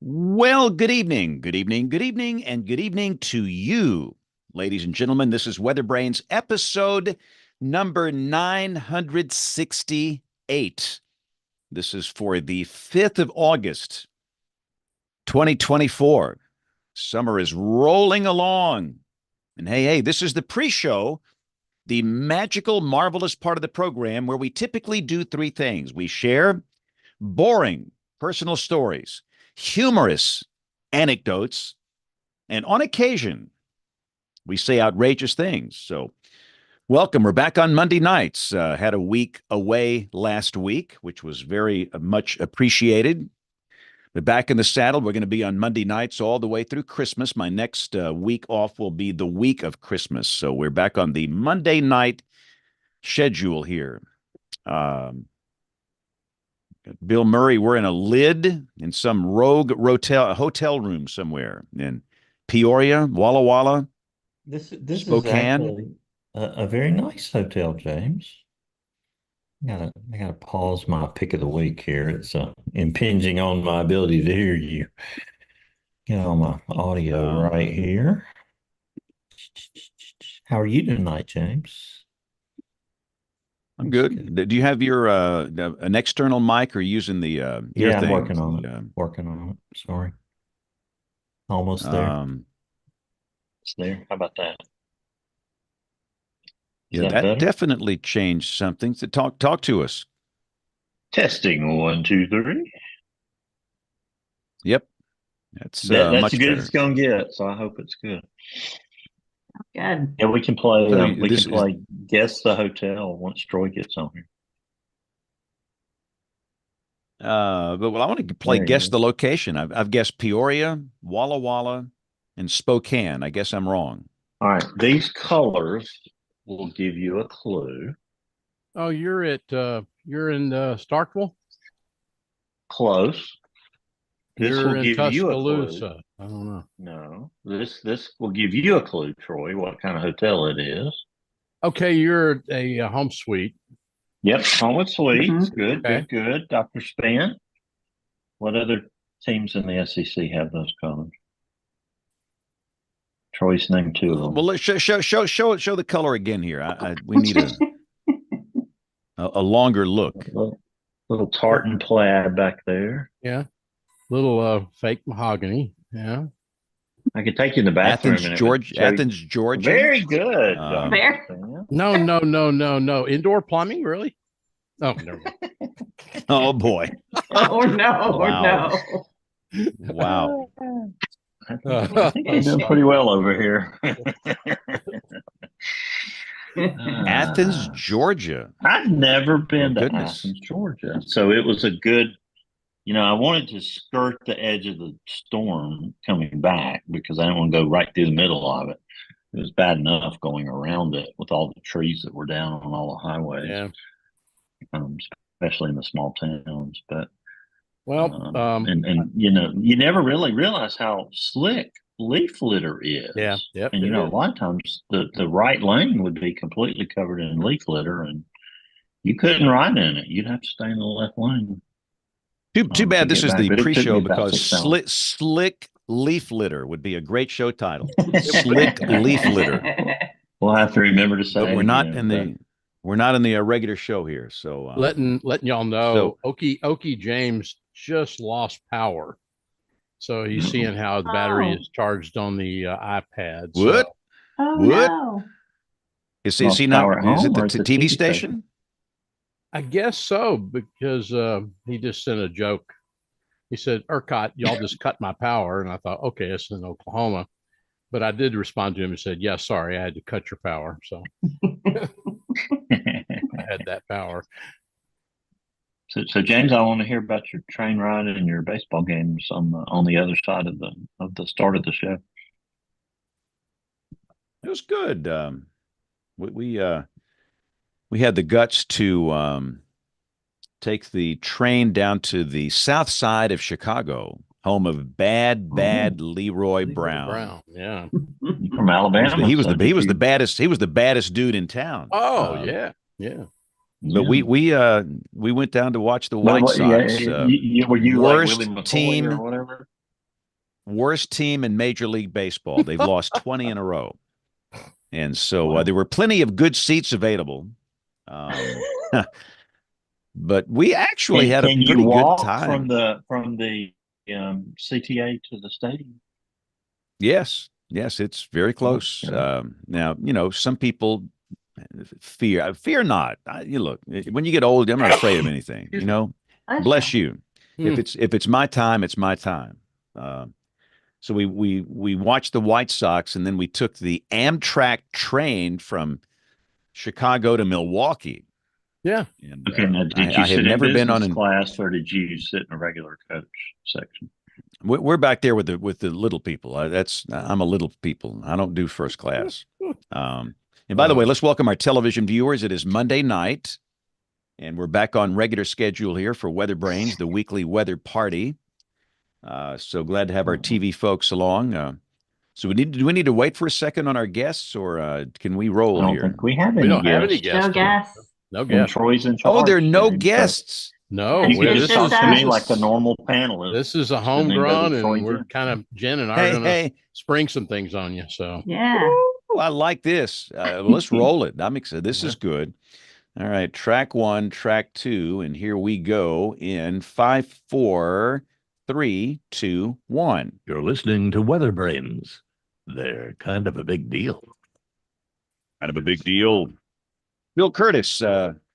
Well, good evening, good evening, good evening, and good evening to you, ladies and gentlemen. This is WeatherBrains episode number 968. This is for the 5th of August, 2024. Summer is rolling along. And hey, this is the pre-show, the magical, marvelous part of the program where we typically do three things. We share boring personal stories, humorous anecdotes, and on occasion, we say outrageous things. So, welcome. We're back on Monday nights. Had a week away last week, which was very much appreciated. But back in the saddle. We're going to be on Monday nights all the way through Christmas. My next week off will be the week of Christmas. So, we're back on the Monday night schedule here. Bill Murray, we're in a lid in some rogue hotel room somewhere in Peoria, Walla Walla, This is Spokane. actually a very nice hotel, James. I gotta pause my pick of the week here. It's impinging on my ability to hear you. Get all my audio right here. How are you tonight, James? I'm good. Do you have your an external mic or using the ear Yeah, I'm thing? working on it. Working on it. Sorry. Almost there. Um, It's there. How about that? Is yeah, that that better? definitely changed something. So talk to us. Testing one, two, three. Yep, that's That's as much good as better. it's gonna get. So I hope it's good. Good. Yeah, we can play. So We can this is play guess the hotel once Troy gets on here. but well, I want to play There he guess is. the location. I've guessed Peoria, Walla Walla, and Spokane. I guess I'm wrong. All right, these colors will give you a clue. Oh, you're in Starkville? Close. This You're will in give you a clue. Tuscaloosa. I don't know. No, this will give you a clue, Troy, what kind of hotel it is. Okay, you're a home suite. Yep, home with suites. Mhm. Good, Okay. good, good. Dr. Span. What other teams in the SEC have those colors? Troy's named two of Well, them. let's show the color again here. We need a longer look. Little tartan plaid back there. Yeah. Little fake mahogany. Yeah. I could take you in the bathroom Athens, and it would Georgia. show you. Athens, Georgia. Very good, Dr. Um, There. Span. No, no, no, no, no. Indoor plumbing, really? Oh, never oh boy! Oh no, Wow, no. wow. I think you're doing pretty well over here. Athens, Uh, Georgia. I've never Oh been to goodness. Athens, Georgia. So it was a good, I wanted to skirt the edge of the storm coming back because I didn't want to go right through the middle of it. It was bad enough going around it with all the trees that were down on all the highways, Yeah. um, especially in the small towns. But Well, you never really realize how slick leaf litter yeah. is. Yep, And it a is. lot of times the right lane would be completely covered in leaf litter, and you couldn't ride in it. You'd have to stay in the left lane Too to bad this get is back. the But it took me pre-show about because 6 hours. slick leaf litter would be a great show title. Slick leaf litter. We'll have to remember to say But it again. we're not in the regular show here. So Letting y'all so know, Okie James just lost power. So he's Mm-mm. seeing how the battery Oh. is charged on the iPad. what So Oh what no. is he Lost not? power at Is it home the or at the TV TV station? station? I guess so, because he just sent a joke. He said, ERCOT, y'all just cut my power. And I thought, okay, it's in Oklahoma. But I did respond to him and said, yeah, sorry, I had to cut your power. So I had that power. So James, I want to hear about your train ride and your baseball games on the other side of the start of the show. It was good. We had the guts to take the train down to the south side of Chicago, home of bad Oh, Leroy Leroy Brown. Brown. Yeah. you're from Alabama, so He did was the you? baddest dude in town. Oh, yeah. Yeah. But Yeah. we went down to watch the But White yeah, Sox. were you like Willie Worst McCoy or team. whatever? worst team in Major League Baseball. They've lost 20 in a row. And so there were plenty of good seats available. But we actually had a Can pretty you good walk time. from the CTA to the stadium? Yes, it's very close. Okay. Now, some people fear not. Look, when you get old, I'm not afraid of anything. Bless you. If it's my time, it's my time. So we watched the White Sox, and then we took the Amtrak train from Chicago to Milwaukee. Yeah. And, Okay. Now, did you I sit have in never been on business class, or did you sit in a regular coach section? We're back there with the little people. I'm a little people. I don't do first class. And by the way, let's welcome our television viewers. It is Monday night, and we're back on regular schedule here for WeatherBrains, the weekly weather party. So glad to have our TV folks along. So do we need to wait for a second on our guests, or can we roll I don't here? think we have any We don't have any guests. guests. No guess. No And guests. Troy's in charge. Oh, there are no James, so guests. No, You can It's just just talk to me us. like a normal panelist. this is a and then go to homegrown, Troy and we're Jen. kind of Jen and I are going to Hey, spring some things on you. So Yeah. Ooh, I like this. Let's roll it. I'm excited. This is good. All right, track 1, track 2, and here we go in 5, 4, 3, 2, 1. You're listening to WeatherBrains. They're kind of a big deal. Kind of a big deal. Bill Curtis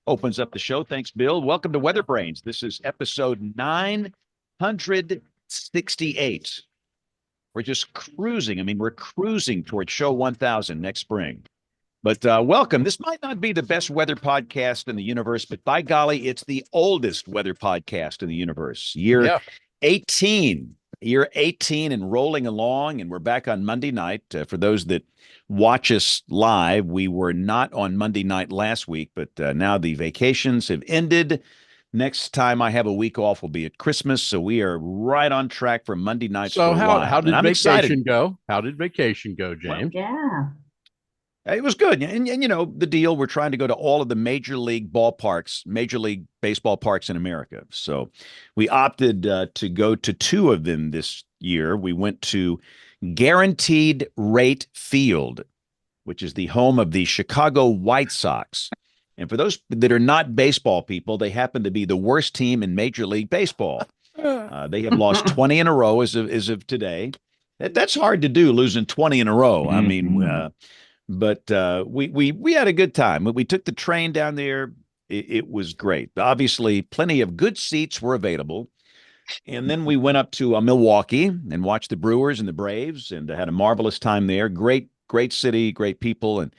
opens up the show. Thanks, Bill. Welcome to WeatherBrains. This is episode 968. We're just cruising. I mean, we're cruising toward show 1000 next spring. But welcome. This might not be the best weather podcast in the universe, but by golly, it's the oldest weather podcast in the universe. Year 18 and rolling along. And we're back on Monday night. For those that watch us live, we were not on Monday night last week, but now the vacations have ended. Next time I have a week off will be at Christmas. So we are right on track for Monday nights for a while. how did And I'm vacation excited. go? How did vacation go, James? Yeah. It was good. And the deal, we're trying to go to all of the major league ballparks, major league baseball parks in America. So we opted to go to 2 of them this year. We went to Guaranteed Rate Field, which is the home of the Chicago White Sox. And for those that are not baseball people, they happen to be the worst team in Major League Baseball. They have lost 20 in a row as of today. That's hard to do, losing 20 in a row. I mean, but we had a good time. We took the train down there. It was great. Obviously, plenty of good seats were available. And then we went up to Milwaukee and watched the Brewers and the Braves, and had a marvelous time there. Great city, great people, and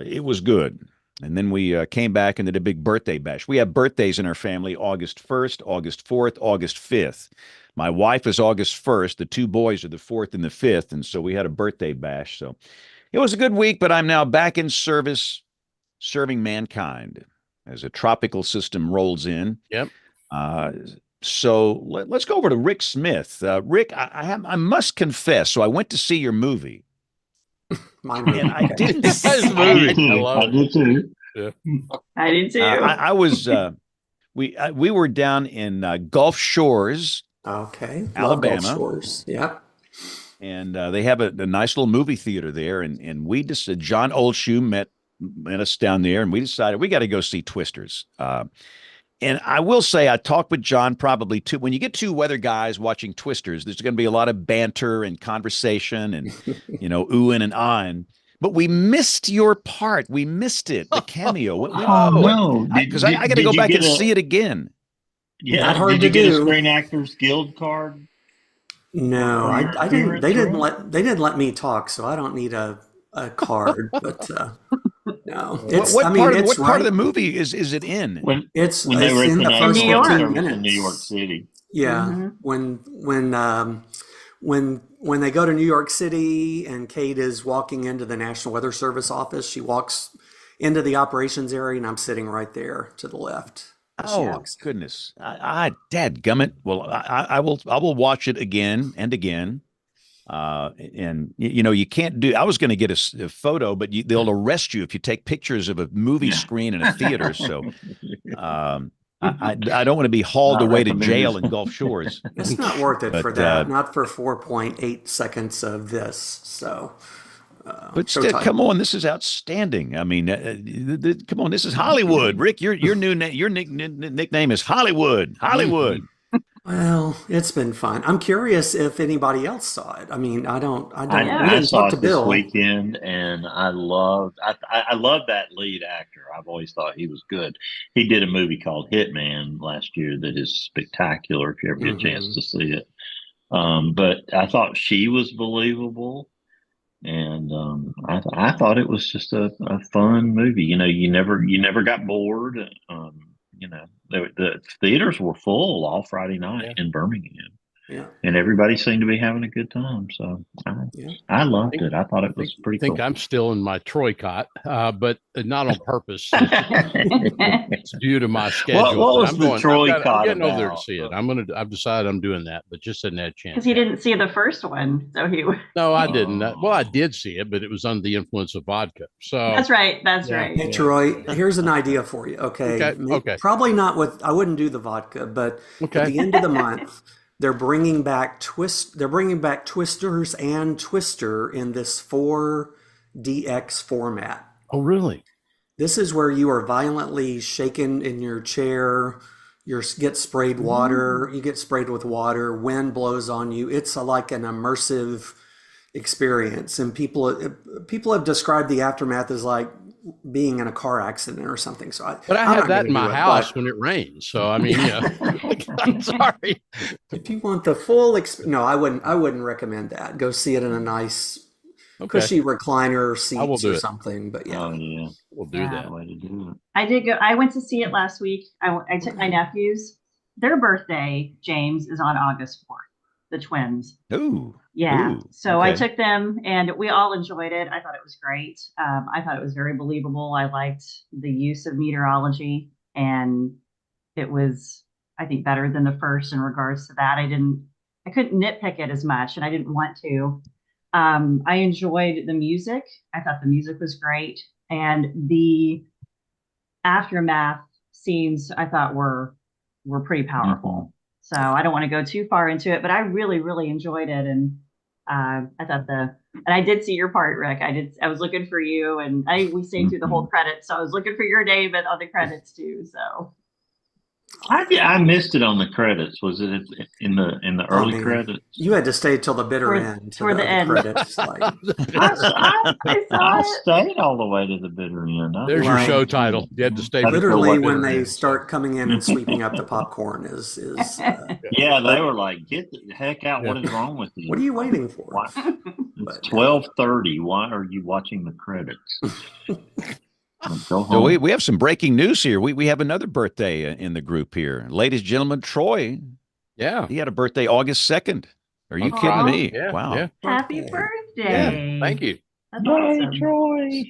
it was good. And then we came back and did a big birthday bash. We have birthdays in our family: August 1st, August 4th, August 5th. My wife is August 1st. The 2 boys are the 4th and the 5th. And so we had a birthday bash. So it was a good week, but I'm now back in service, serving mankind as a tropical system rolls in. Yep. So let's go over to Rick Smith. Rick, I must confess. So I went to see your movie. My movie. And I didn't His see movie. I did too. I did too. I was we were down in Gulf Shores, Okay. Alabama. Love Gulf Shores. Yep. and they have a nice little movie theater there. And we just John Oldshoe met us down there, and we decided we got to go see Twisters. And I will say, I talked with John probably too. When you get 2 weather guys watching Twisters, there's going to be a lot of banter and conversation and, oohing and ahhing. But we missed your part. We missed it, the cameo. No. Because I got to go back and see it again. Yeah. Not hard Did you to get a do. Screen Actors Guild card? No, I didn't. Favorite They didn't role? let me talk, so I don't need a card. But no, What part of right, the movie is it in? When It's they were at in the the National first New York. 15 Service minutes in New York City. Yeah, Mhm. when they go to New York City and Kate is walking into the National Weather Service office, she walks into the operations area, and I'm sitting right there to the left. Oh goodness! Dadgummit. Well, I will watch it again and again. And you can't do. I was going to get a photo, but they'll arrest you if you take pictures of a movie screen in a theater. So, I I don't want to be hauled Not away to recommended. jail in Gulf Shores. It's not worth it for But, that. Not for 4.8 seconds of this. So, But still, Showtime. come on, this is outstanding. I mean, come on, this is Hollywood, Rick. Your nickname is Hollywood. Hollywood. Well, it's been fun. I'm curious if anybody else saw it. I mean, I don't. We I didn't saw talk to it this Bill. weekend, and I loved that lead actor. I've always thought he was good. He did a movie called Hitman last year that is spectacular. If you ever get a chance to see it, but I thought she was believable, and I thought it was just a fun movie. You know, you never got bored. You know, the theaters were full all Friday night in Birmingham. Yeah. And everybody seemed to be having a good time. So I loved it. I thought it was pretty I think cool. I'm still in my Troy cot, but not on purpose. It's due to my schedule. What was I'm the Troy I'm cot getting over there to about? see it. I've decided I'm doing that, but just hadn't had a chance. Because he didn't see the first one, so he. No, I didn't. Well, I did see it, but it was under the influence of vodka. So That's right. That's right. Hey, Troy, here's an idea for you. Okay. Okay. Probably not I wouldn't do the vodka, but at the end of the month, they're bringing back Twisters and Twister in this 4DX format. Oh, really? This is where you are violently shaken in your chair. You get sprayed water. You get sprayed with water. Wind blows on you. It's like an immersive experience. And people have described the aftermath as like being in a car accident or something. So I have that in my house when it rains. So I mean, I'm sorry. If you want the full no, I wouldn't recommend that. Go see it in a nice cushy recliner seats or something. But We'll do that. Way to do it. I did go. I went to see it last week. I took my nephews. Their birthday, James, is on August 4th. The twins. Ooh. Yeah. Ooh, so I took them, and we all enjoyed it. I thought it was great. I thought it was very believable. I liked the use of meteorology, and it was, I think, better than the first in regards to that. I couldn't nitpick it as much, and I didn't want to. I enjoyed the music. I thought the music was great, and the aftermath scenes I thought were pretty powerful. So I don't want to go too far into it, but I really, really enjoyed it. And I thought and I did see your part, Rick. I was looking for you, and we stayed through the whole credits. So I was looking for your name on the credits too. So I missed it on the credits. Was it in the early credits? You had to stay till the bitter end. Toward the end. Credits, like. I stayed all the way to the bitter end. There's your show title. You had to stay. Literally, when they start coming in and sweeping up the popcorn is yeah, they were like, "Get the heck out! What is wrong with you? What are you waiting for?" It's 12:30. Why are you watching the credits? Go home. So we have some breaking news here. We have another birthday in the group here. Ladies and gentlemen, Troy. Yeah. He had a birthday August 2nd. Are you kidding me? Yeah, wow. Yeah. Happy birthday. Yeah. Thank you. That's Yay, awesome. Troy.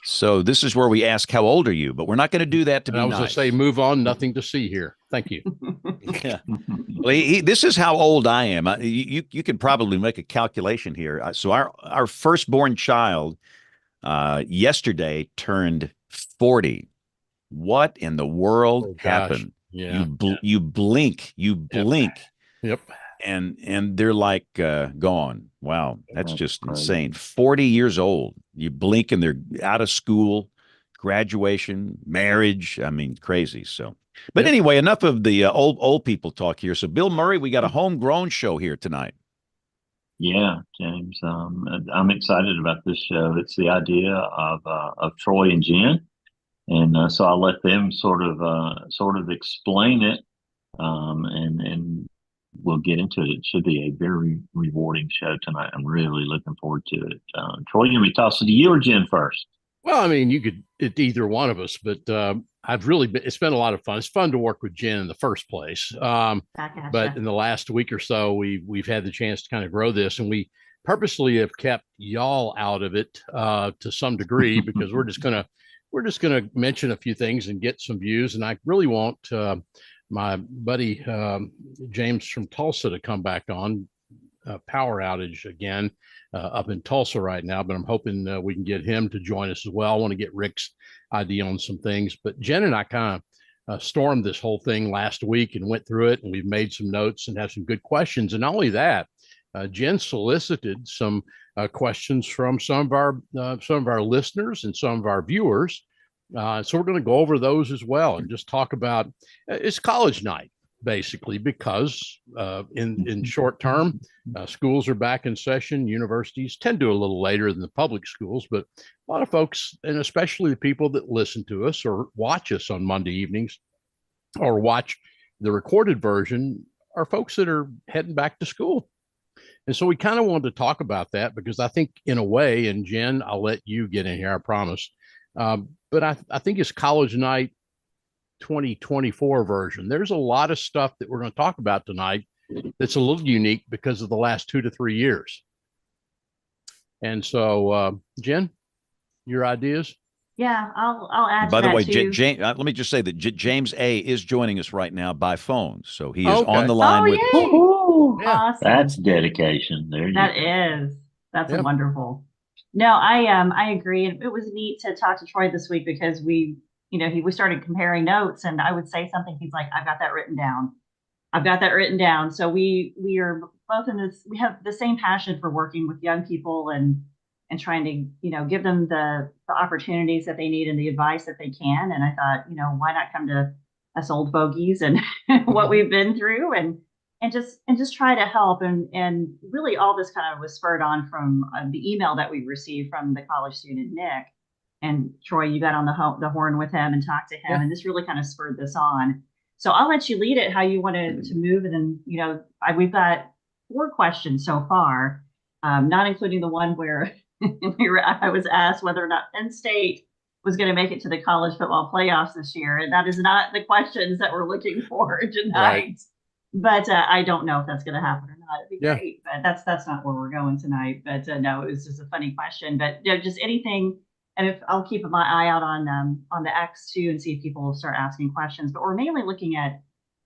So this is where we ask, how old are you? But we're not going to do that to And be I was nice. going to say, move on. Nothing to see here. Thank you. Yeah. Well, this is how old I am. You could probably make a calculation here. So our firstborn child yesterday turned 40. What in the world happened? Yeah. You blink. Yep. And they're like gone. Wow, that's just crazy. insane. 40 years old. You blink and they're out of school, graduation, marriage. I mean, crazy. So, but anyway, enough of the old people talk here. So, Bill Murray, we got a homegrown show here tonight. Yeah, James. I'm excited about this show. It's the idea of Troy and Jen, and so I'll let them sort of explain it, and we'll get into it. It should be a very rewarding show tonight. I'm really looking forward to it. Troy, you want me to toss it to you or Jen first? Well, I mean, you could, it's either one of us, but it's been a lot of fun. It's fun to work with Jen in the first place. But in the last week or so, we've had the chance to kind of grow this, and we purposely have kept y'all out of it to some degree because we're just gonna mention a few things and get some views. And I really want my buddy James from Tulsa to come back on. Power outage again up in Tulsa right now, but I'm hoping we can get him to join us as well. I want to get Rick's idea on some things, but Jen and I kind of stormed this whole thing last week and went through it, and we've made some notes and have some good questions. And not only that, Jen solicited some questions from some of our listeners and some of our viewers. So we're going to go over those as well and just talk about it's college night, basically, because in short term, schools are back in session. Universities tend to do a little later than the public schools, but a lot of folks, and especially the people that listen to us or watch us on Monday evenings or watch the recorded version, are folks that are heading back to school. And so we kind of wanted to talk about that because I think in a way, and Jen, I'll let you get in here, I promise. But I think it's college night 2024 version. There's a lot of stuff that we're going to talk about tonight that's a little unique because of the last 2 to 3 years. And so, Jen, your ideas? Yeah, I'll add. By to the that way, too. James, let me just say that James A. is joining us right now by phone, so he is Okay. on the line with us. Woo-hoo. Yeah. Awesome. That's dedication. There you That go. is. That's Yeah. wonderful. No, I agree. It was neat to talk to Troy this week because we started comparing notes, and I would say something. He's like, "I've got that written down. I've got that written down." So we are both in this. We have the same passion for working with young people and trying to give them the opportunities that they need and the advice that they can. And I thought, why not come to us old bogeys and what we've been through and just try to help. And really all this kind of was spurred on from the email that we received from the college student, Nick. And Troy, you got on the horn with him and talked to him. Yeah. And this really kind of spurred this on. So I'll let you lead it, how you want to move. And then, we've got 4 questions so far, not including the one where I was asked whether or not Penn State was going to make it to the college football playoffs this year. And that is not the questions that we're looking for tonight. Right. But I don't know if that's going to happen or not. It'd be great, but that's not where we're going tonight. But no, it was just a funny question. But just anything, and if I'll keep my eye out on the X too and see if people will start asking questions. But we're mainly looking at,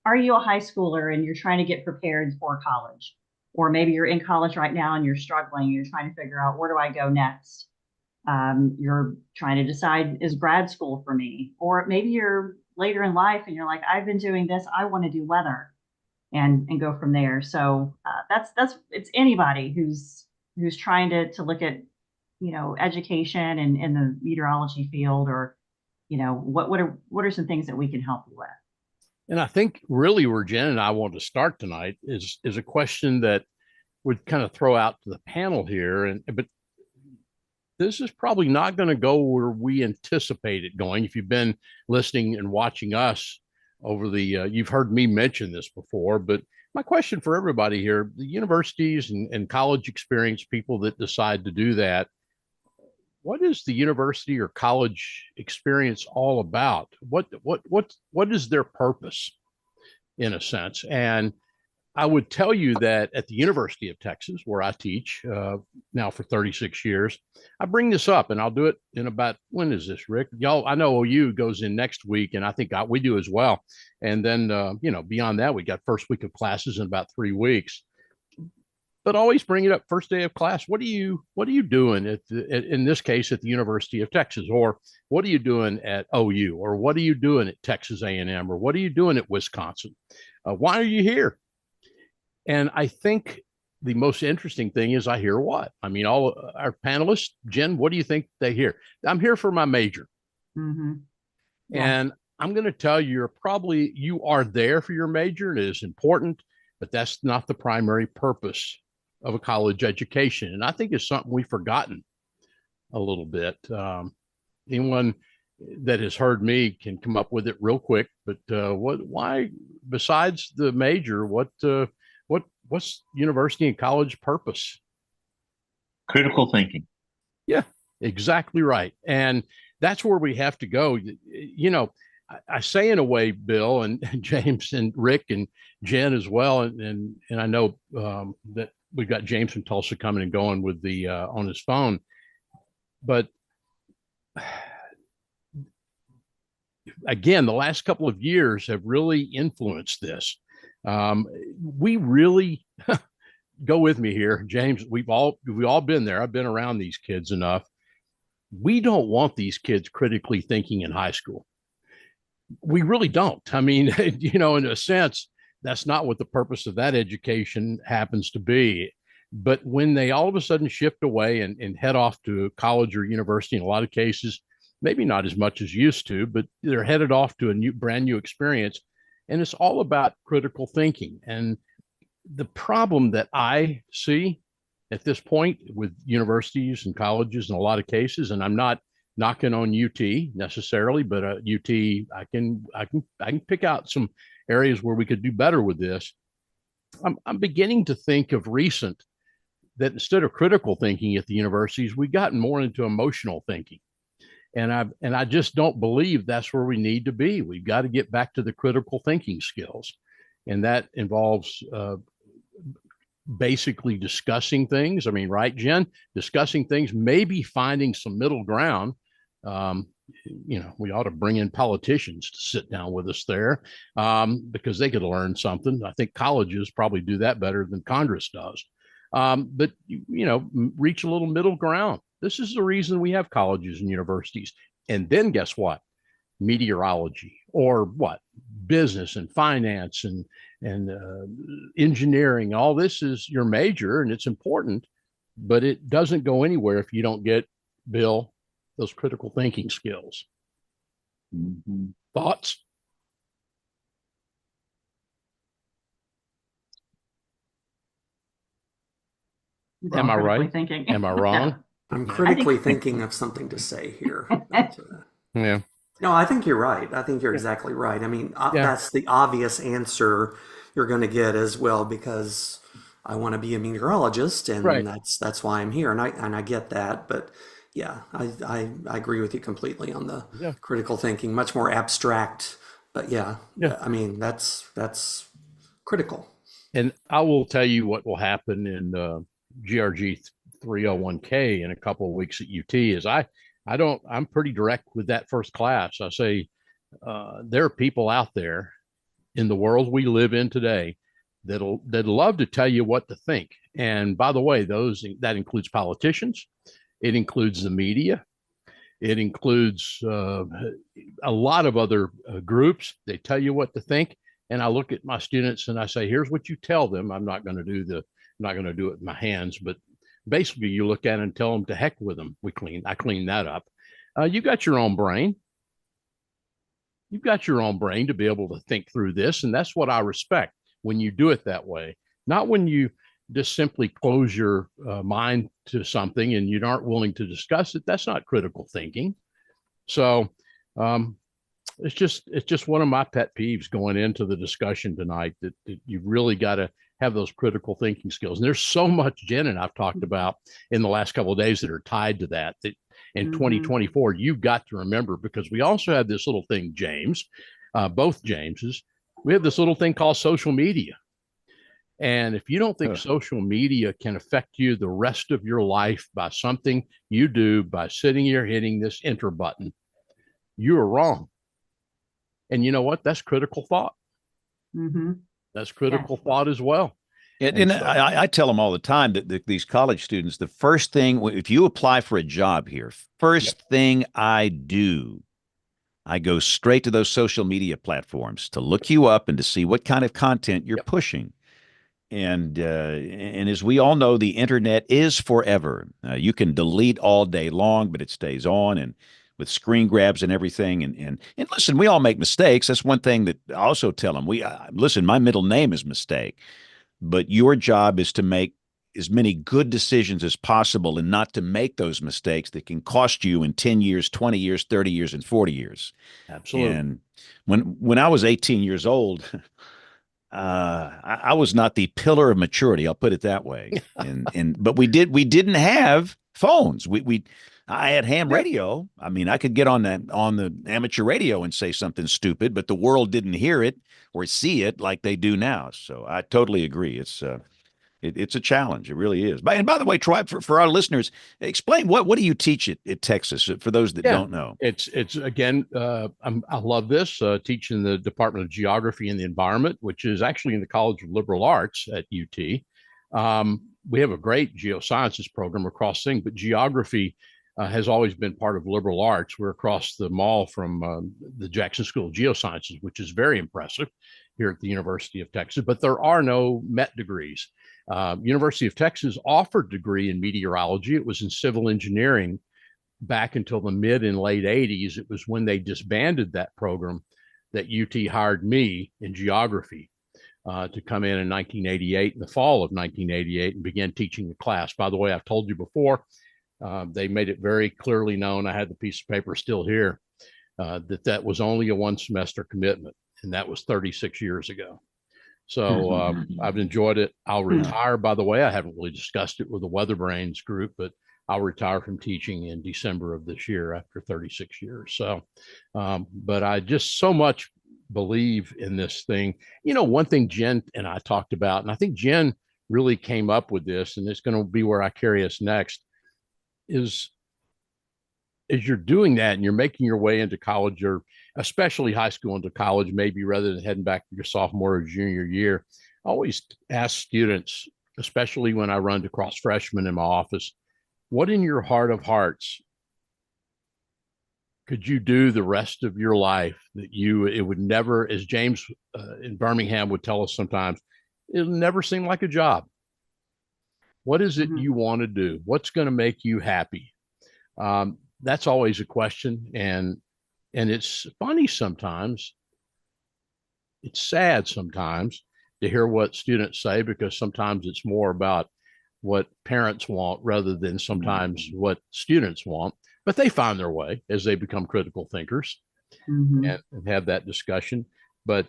are you a high schooler and you're trying to get prepared for college? Or maybe you're in college right now and you're struggling. You're trying to figure out, where do I go next? You're trying to decide, is grad school for me? Or maybe you're later in life and you're like, I've been doing this, I want to do weather, and go from there. So it's anybody who's trying to look at education and in the meteorology field, or what are some things that we can help you with. And I think really where Jen and I want to start tonight is a question that would kind of throw out to the panel here. But this is probably not going to go where we anticipate it going. If you've been listening and watching us over you've heard me mention this before, but my question for everybody here, the universities and college experience people that decide to do that, what is the university or college experience all about? What is their purpose, in a sense? And I would tell you that at the University of Texas, where I teach now for 36 years, I bring this up, and I'll do it in about, when is this, Rick? Y'all, I know OU goes in next week, and I think we do as well. And then, beyond that, we got first week of classes in about 3 weeks. But always bring it up first day of class. What are you doing in this case at the University of Texas, or what are you doing at OU, or what are you doing at Texas A&M, or what are you doing at Wisconsin? Why are you here? And I think the most interesting thing is I hear what? I mean, all our panelists, Jen, what do you think they hear? I'm here for my major. Mm-hmm. Yeah. And I'm going to tell you, you are there for your major, and it is important, but that's not the primary purpose of a college education. And I think it's something we've forgotten a little bit. Anyone that has heard me can come up with it real quick, but why, besides the major, what's university and college purpose? Critical thinking. Yeah, exactly right. And that's where we have to go. I say in a way, Bill and James and Rick and Jen as well. And I know that we've got James from Tulsa coming and going with the on his phone, but again, the last couple of years have really influenced this. We really go with me here, James. We've all been there. I've been around these kids enough. We don't want these kids critically thinking in high school. We really don't. I mean, you know, in a sense, that's not what the purpose of that education happens to be. But when they all of a sudden shift away and head off to college or university, in a lot of cases, maybe not as much as used to, but they're headed off to a brand new experience. And it's all about critical thinking. And the problem that I see at this point with universities and colleges in a lot of cases, and I'm not knocking on UT necessarily, but UT, I can pick out some areas where we could do better with this. I'm beginning to think of recent that instead of critical thinking at the universities, we've gotten more into emotional thinking. And I just don't believe that's where we need to be. We've got to get back to the critical thinking skills. And that involves basically discussing things. I mean, right, Jen? Discussing things, maybe finding some middle ground. You know, we ought to bring in politicians to sit down with us there because they could learn something. I think colleges probably do that better than Congress does. But, you know, reach a little middle ground. This is the reason we have colleges and universities. And then guess what? Meteorology or what? Business and finance and engineering. All this is your major and it's important, but it doesn't go anywhere if you don't get, Bill, those critical thinking skills. Mm-hmm. Thoughts? Am I right? Thinking. Am I wrong? I'm critically thinking of something to say here. Yeah. No, I think you're right. I think you're exactly right. I mean, that's the obvious answer you're going to get as well, because I want to be a meteorologist, and Right. that's why I'm here, and I get that. But yeah, I agree with you completely on the critical thinking, much more abstract. But yeah, I mean that's critical. And I will tell you what will happen in GRG 301K in a couple of weeks at UT is I'm pretty direct with that first class. I say there are people out there in the world we live in today that'll love to tell you what to think. And by the way, that includes politicians, it includes the media, it includes a lot of other groups. They tell you what to think. And I look at my students and I say, here's what you tell them. I'm not going to do it with my hands, but basically you look at it and tell them to heck with them. I clean that up. You got your own brain. You've got your own brain to be able to think through this. And that's what I respect when you do it that way, not when you just simply close your mind to something and you aren't willing to discuss it. That's not critical thinking. So it's just one of my pet peeves going into the discussion tonight that you really got to have those critical thinking skills. And there's so much, Jen and I've talked about in the last couple of days that are tied to that in 2024, you've got to remember, because we also have this little thing, James, both Jameses, we have this little thing called social media. And if you don't think social media can affect you the rest of your life by something you do by sitting here hitting this enter button, you are wrong. And you know what? That's critical thought. Mm-hmm. That's critical thought as well. And so, I tell them all the time that these college students, the first thing, if you apply for a job here, first thing I do, I go straight to those social media platforms to look you up and to see what kind of content you're pushing. And as we all know, the internet is forever. You can delete all day long, but it stays on, and with screen grabs and everything. And listen, we all make mistakes. That's one thing that I also tell them. Listen, my middle name is Mistake, but your job is to make as many good decisions as possible and not to make those mistakes that can cost you in 10 years, 20 years, 30 years, and 40 years. Absolutely. And when I was 18 years old, I was not the pillar of maturity. I'll put it that way. But we didn't have phones. I had ham radio. I mean, I could get on the amateur radio and say something stupid, but the world didn't hear it or see it like they do now. So I totally agree. It's a challenge. It really is. And by the way, Troy, for our listeners, explain what do you teach at Texas for those that don't know? It's again, I love this, teaching the Department of Geography and the Environment, which is actually in the College of Liberal Arts at UT. We have a great geosciences program across things, but geography has always been part of liberal arts. We're across the mall from the Jackson School of Geosciences, which is very impressive here at the University of Texas, but there are no MET degrees. University of Texas offered a degree in meteorology. It was in civil engineering back until the mid and late 80s. It was when they disbanded that program that UT hired me in geography to come in 1988, in the fall of 1988, and begin teaching the class. By the way, I've told you before, they made it very clearly known, I had the piece of paper still here, that was only a one semester commitment, and that was 36 years ago. So I've enjoyed it. I'll retire, by the way. I haven't really discussed it with the WeatherBrains group, but I'll retire from teaching in December of this year after 36 years. So, but I just so much believe in this thing. You know, one thing Jen and I talked about, and I think Jen really came up with this, and it's going to be where I carry us next, is as you're doing that and you're making your way into college, or especially high school into college, maybe rather than heading back to your sophomore or junior year, I always ask students, especially when I run across freshmen in my office, what in your heart of hearts could you do the rest of your life that it would never, as James in Birmingham would tell us sometimes, it'll never seem like a job. What is it you want to do? What's going to make you happy? That's always a question. And it's funny sometimes. It's sad sometimes to hear what students say, because sometimes it's more about what parents want rather than sometimes what students want. But they find their way as they become critical thinkers and have that discussion. But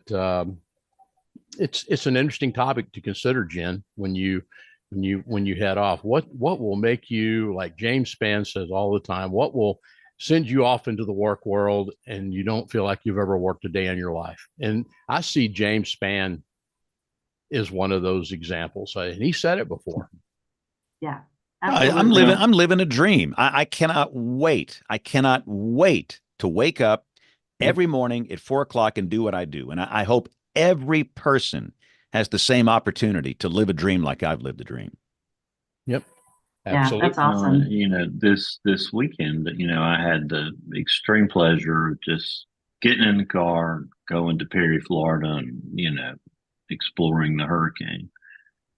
it's an interesting topic to consider, Jen, when you head off. What will make you, like James Spann says all the time, what will send you off into the work world and you don't feel like you've ever worked a day in your life? And I see James Spann is one of those examples, and he said it before. Yeah. I'm living a dream. I cannot wait. I cannot wait to wake up every morning at 4 o'clock and do what I do. And I hope every person has the same opportunity to live a dream like I've lived a dream. Yep. Absolutely. Yeah, that's awesome. You know, this weekend, you know, I had the extreme pleasure of just getting in the car, going to Perry, Florida, and, you know, exploring the hurricane.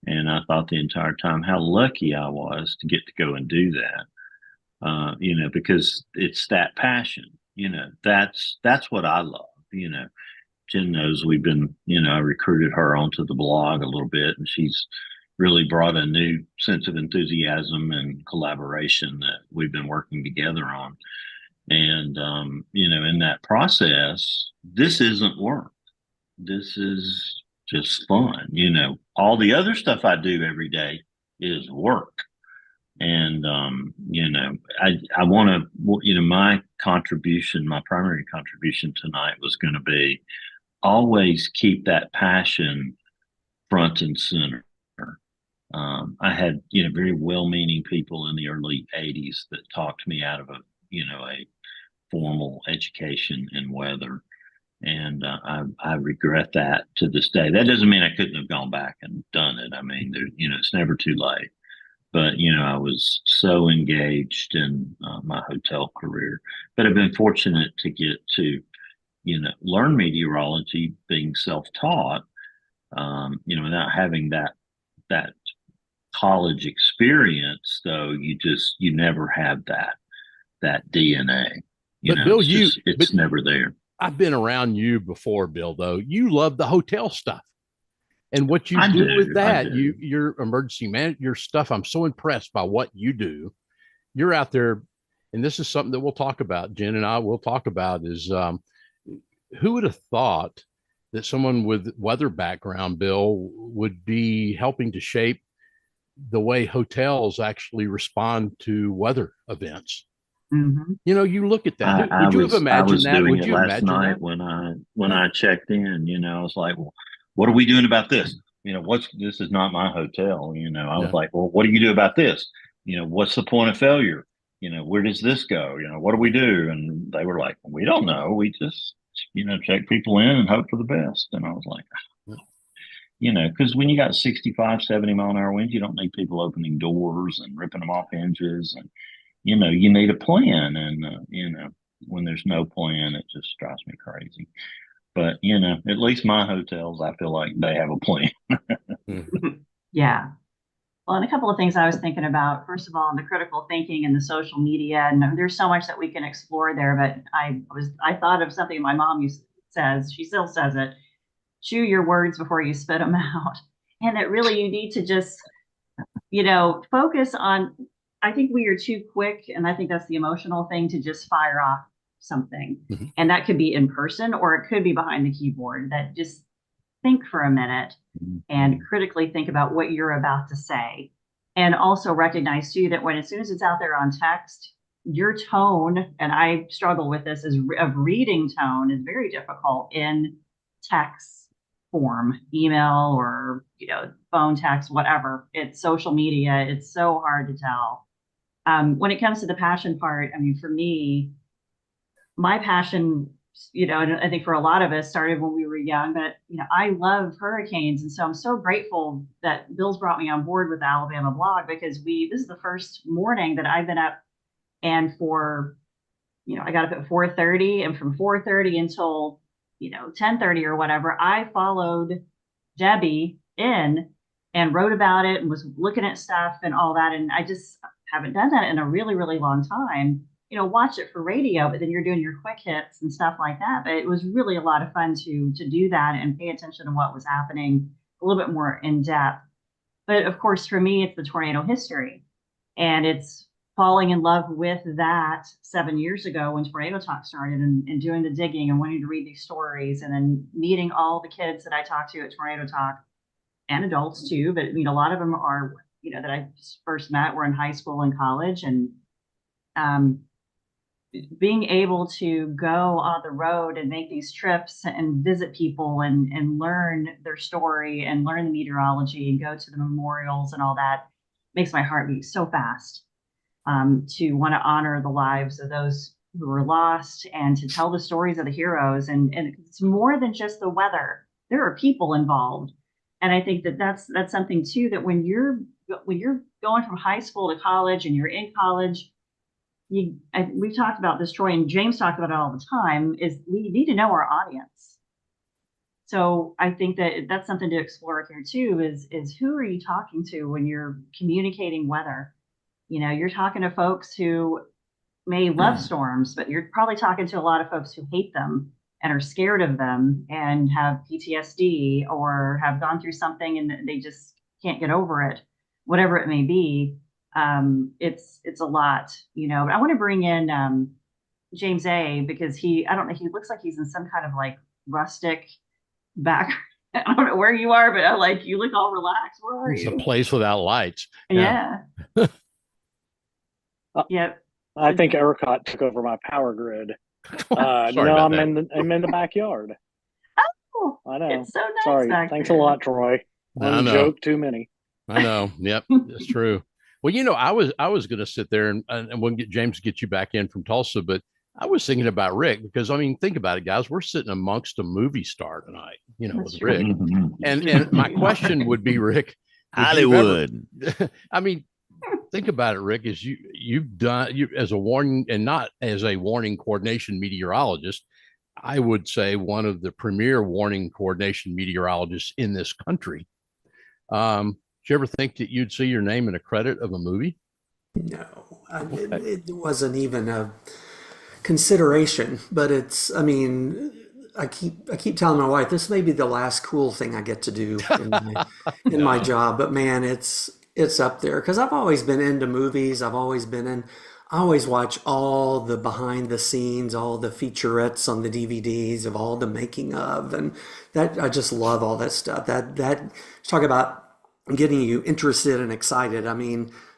And I thought the entire time how lucky I was to get to go and do that, you know, because it's that passion, you know, that's what I love. You know, Jen knows we've been, you know, I recruited her onto the blog a little bit, and she's really brought a new sense of enthusiasm and collaboration that we've been working together on. And, you know, in that process, this isn't work. This is just fun. You know, all the other stuff I do every day is work. And, you know, I want to, you know, my primary contribution tonight was going to be always keep that passion front and center. I had, you know, very well-meaning people in the early 80s that talked me out of a formal education in weather. And I regret that to this day. That doesn't mean I couldn't have gone back and done it. I mean, you know, it's never too late. But, you know, I was so engaged in my hotel career. But I've been fortunate to get to, you know, learn meteorology being self-taught, you know, without having that college experience, though. You never have that DNA. You know, Bill, it's never there. I've been around you before, Bill, though. You love the hotel stuff. And what you do with that, your emergency management, your stuff, I'm so impressed by what you do. You're out there, and this is something that we'll talk about, Jen and I will talk about, is who would have thought that someone with weather background, Bill, would be helping to shape the way hotels actually respond to weather events? You know, you look at that. Would you have imagined that? Would you last night when I checked in? You know, I was like, well, what are we doing about this? You know, this is not my hotel. You know, I was like, well, what do you do about this? You know, what's the point of failure? You know, where does this go? You know, what do we do? And they were like, we don't know. We just, you know, check people in and hope for the best. And I was like, you know, because when you got 65, 70 mile an hour winds, you don't need people opening doors and ripping them off hinges. And you need a plan, and when there's no plan, it just drives me crazy. But at least my hotels, I feel like they have a plan. Yeah. Well, and a couple of things I was thinking about. First of all, the critical thinking and the social media, and there's so much that we can explore there. But I thought of something my mom says. She still says it: chew your words before you spit them out. And that really you need to just, focus on. I think we are too quick, and I think that's the emotional thing, to just fire off something, and that could be in person or it could be behind the keyboard. That just think for a minute and critically think about what you're about to say. And also recognize too that as soon as it's out there on text, your tone, and I struggle with this, of reading tone is very difficult in text form, email or, phone text, whatever. It's social media. It's so hard to tell. When it comes to the passion part, I mean, for me, my passion, and I think for a lot of us started when we were young, but, I love hurricanes. And so I'm so grateful that Bill's brought me on board with the Alabama blog, because this is the first morning that I've been up, and I got up at 4:30, and from 4:30 until, 10:30 or whatever, I followed Debbie in and wrote about it and was looking at stuff and all that. And I just haven't done that in a really, really long time. Watch it for radio, but then you're doing your quick hits and stuff like that. But it was really a lot of fun to do that and pay attention to what was happening a little bit more in depth. But of course, for me, it's the tornado history, and it's falling in love with that 7 years ago when Tornado Talk started, and doing the digging and wanting to read these stories, and then meeting all the kids that I talked to at Tornado Talk, and adults too. But a lot of them are, that I first met were in high school and college, and being able to go on the road and make these trips and visit people and learn their story and learn the meteorology and go to the memorials and all that makes my heart beat so fast, to want to honor the lives of those who were lost and to tell the stories of the heroes. And it's more than just the weather. There are people involved. And I think that's something too, that when you're going from high school to college and you're in college, we've talked about this, Troy, and James talked about it all the time, is we need to know our audience. So I think that that's something to explore here too, is who are you talking to when you're communicating weather? You're talking to folks who may love storms, but you're probably talking to a lot of folks who hate them and are scared of them and have PTSD or have gone through something and they just can't get over it, whatever it may be. It's a lot, but I want to bring in, James A, because I don't know, he looks like he's in some kind of like rustic back. I don't know where you are, but you look all relaxed. Where are you? It's a place without lights. Yeah. Yep. I think ERCOT took over my power grid. Sorry no, about I'm that. I'm in the backyard. Oh, I know. it's so nice. Sorry. Back Thanks there. a lot, Troy. One joke too many. I know. Yep, that's true. Well, I was going to sit there and we'll get James to get you back in from Tulsa, but I was thinking about Rick, because think about it, guys. We're sitting amongst a movie star tonight, That's with true. Rick. And my question would be, Rick, Hollywood. Think about it, Rick, is you've done as a warning, and not as a warning coordination meteorologist, I would say one of the premier warning coordination meteorologists in this country. Did you ever think that you'd see your name in a credit of a movie? No, it wasn't even a consideration. But I keep telling my wife this may be the last cool thing I get to do in my job. But man, it's up there, because I've always been into movies. I always watch all the behind the scenes, all the featurettes on the DVDs of all the making of, and that I just love all that stuff. That talk about getting you interested and excited.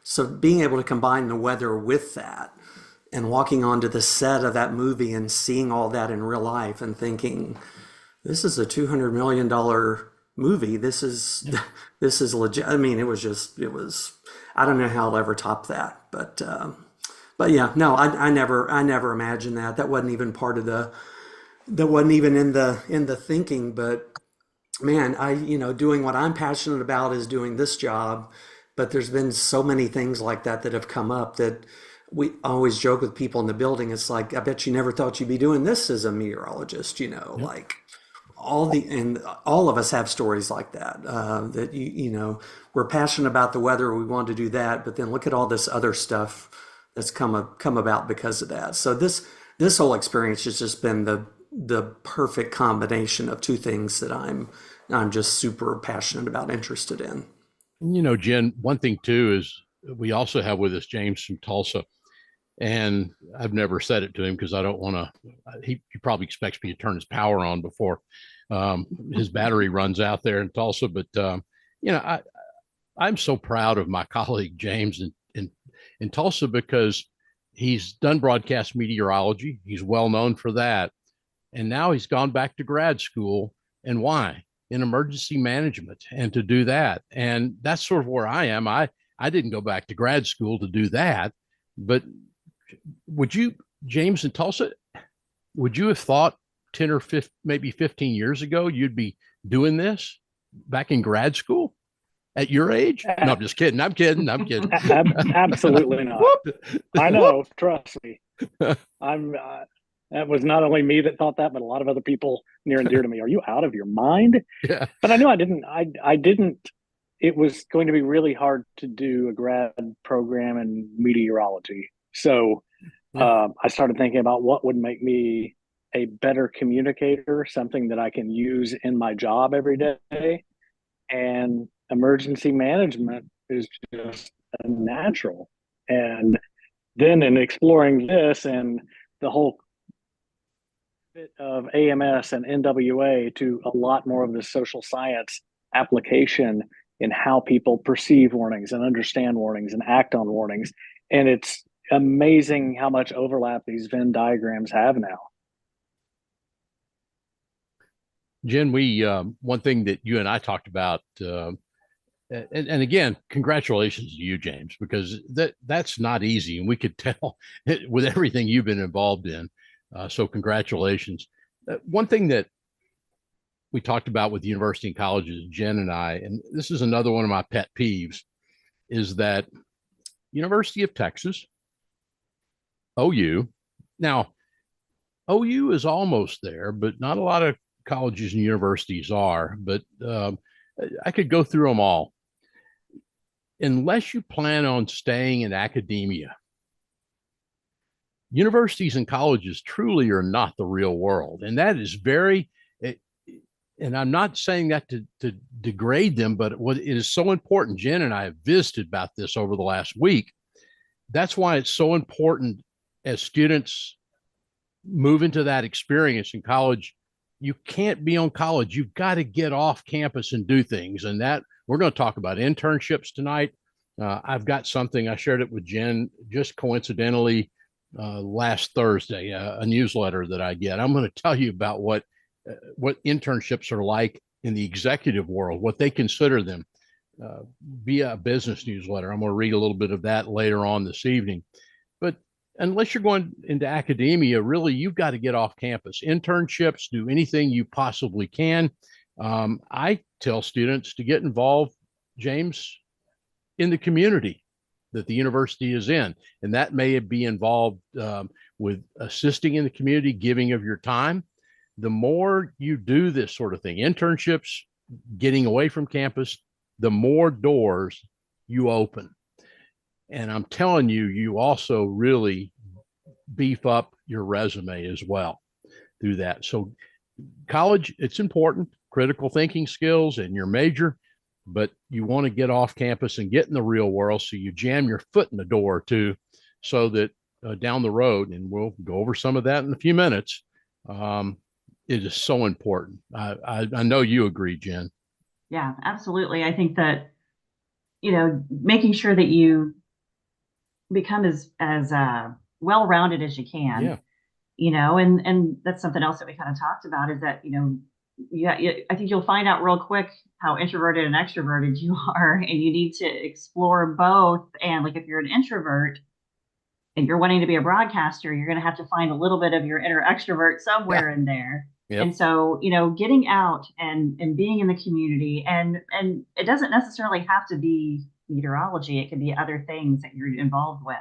So being able to combine the weather with that and walking onto the set of that movie and seeing all that in real life and thinking, this is a $200 million movie. This is legit. It was, I don't know how I'll ever top that, but yeah, no, I never imagined that. That wasn't even part of that wasn't even in the thinking. But man, doing what I'm passionate about is doing this job, but there's been so many things like that have come up that we always joke with people in the building. It's like, I bet you never thought you'd be doing this as a meteorologist, like and all of us have stories like that, that we're passionate about the weather. We want to do that, but then look at all this other stuff that's come about because of that. So this whole experience has just been the perfect combination of two things that I'm just super passionate about, interested in. Jen, one thing too is we also have with us James from Tulsa, and I've never said it to him because I don't want to. He probably expects me to turn his power on before his battery runs out there in Tulsa. But I'm so proud of my colleague James in Tulsa, because he's done broadcast meteorology. He's well known for that, and now he's gone back to grad school. And why? In emergency management, and to do that. And that's sort of where I am. I didn't go back to grad school to do that, but would you, James in Tulsa, would you have thought 10 or 15, maybe 15 years ago, you'd be doing this back in grad school at your age? No, I'm just kidding. I'm kidding. Absolutely not. I know. Trust me. That was not only me that thought that, but a lot of other people near and dear to me. Are you out of your mind? Yeah. But I knew I didn't. It was going to be really hard to do a grad program in meteorology. So I started thinking about what would make me a better communicator, something that I can use in my job every day. And emergency management is just a natural. And then in exploring this and the whole bit of AMS and NWA to a lot more of the social science application in how people perceive warnings and understand warnings and act on warnings. And it's amazing how much overlap these Venn diagrams have now. Jen, one thing that you and I talked about, and again, congratulations to you, James, because that's not easy, and we could tell with everything you've been involved in. So congratulations. One thing that we talked about with university and colleges, Jen and I, and this is another one of my pet peeves, is that University of Texas, OU, now OU is almost there, but not a lot of colleges and universities are, but I could go through them all. Unless you plan on staying in academia, universities and colleges truly are not the real world. And that is and I'm not saying that to degrade them, but what it is so important, Jen and I have visited about this over the last week. That's why it's so important as students move into that experience in college. You can't be on college. You've got to get off campus and do things. And that we're going to talk about internships tonight. I've got something, I shared it with Jen just coincidentally last Thursday, a newsletter that I get. I'm going to tell you about what internships are like in the executive world, what they consider them, via a business newsletter. I'm going to read a little bit of that later on this evening. But unless you're going into academia, really, you've got to get off campus. Internships, do anything you possibly can. I tell students to get involved, James, in the community that the university is in. And that may be involved with assisting in the community, giving of your time. The more you do this sort of thing, internships, getting away from campus, the more doors you open. And I'm telling you, you also really beef up your resume as well through that. So college, it's important, critical thinking skills and your major, but you want to get off campus and get in the real world. So you jam your foot in the door too, so that down the road, and we'll go over some of that in a few minutes, it is so important. I know you agree, Jen. Yeah, absolutely. I think that, making sure that you become as well-rounded as you can, and that's something else that we kind of talked about, is that, I think you'll find out real quick how introverted and extroverted you are, and you need to explore both. And like, if you're an introvert and you're wanting to be a broadcaster, you're going to have to find a little bit of your inner extrovert somewhere in there. Yep. And so, getting out and being in the community, and it doesn't necessarily have to be meteorology. It could be other things that you're involved with.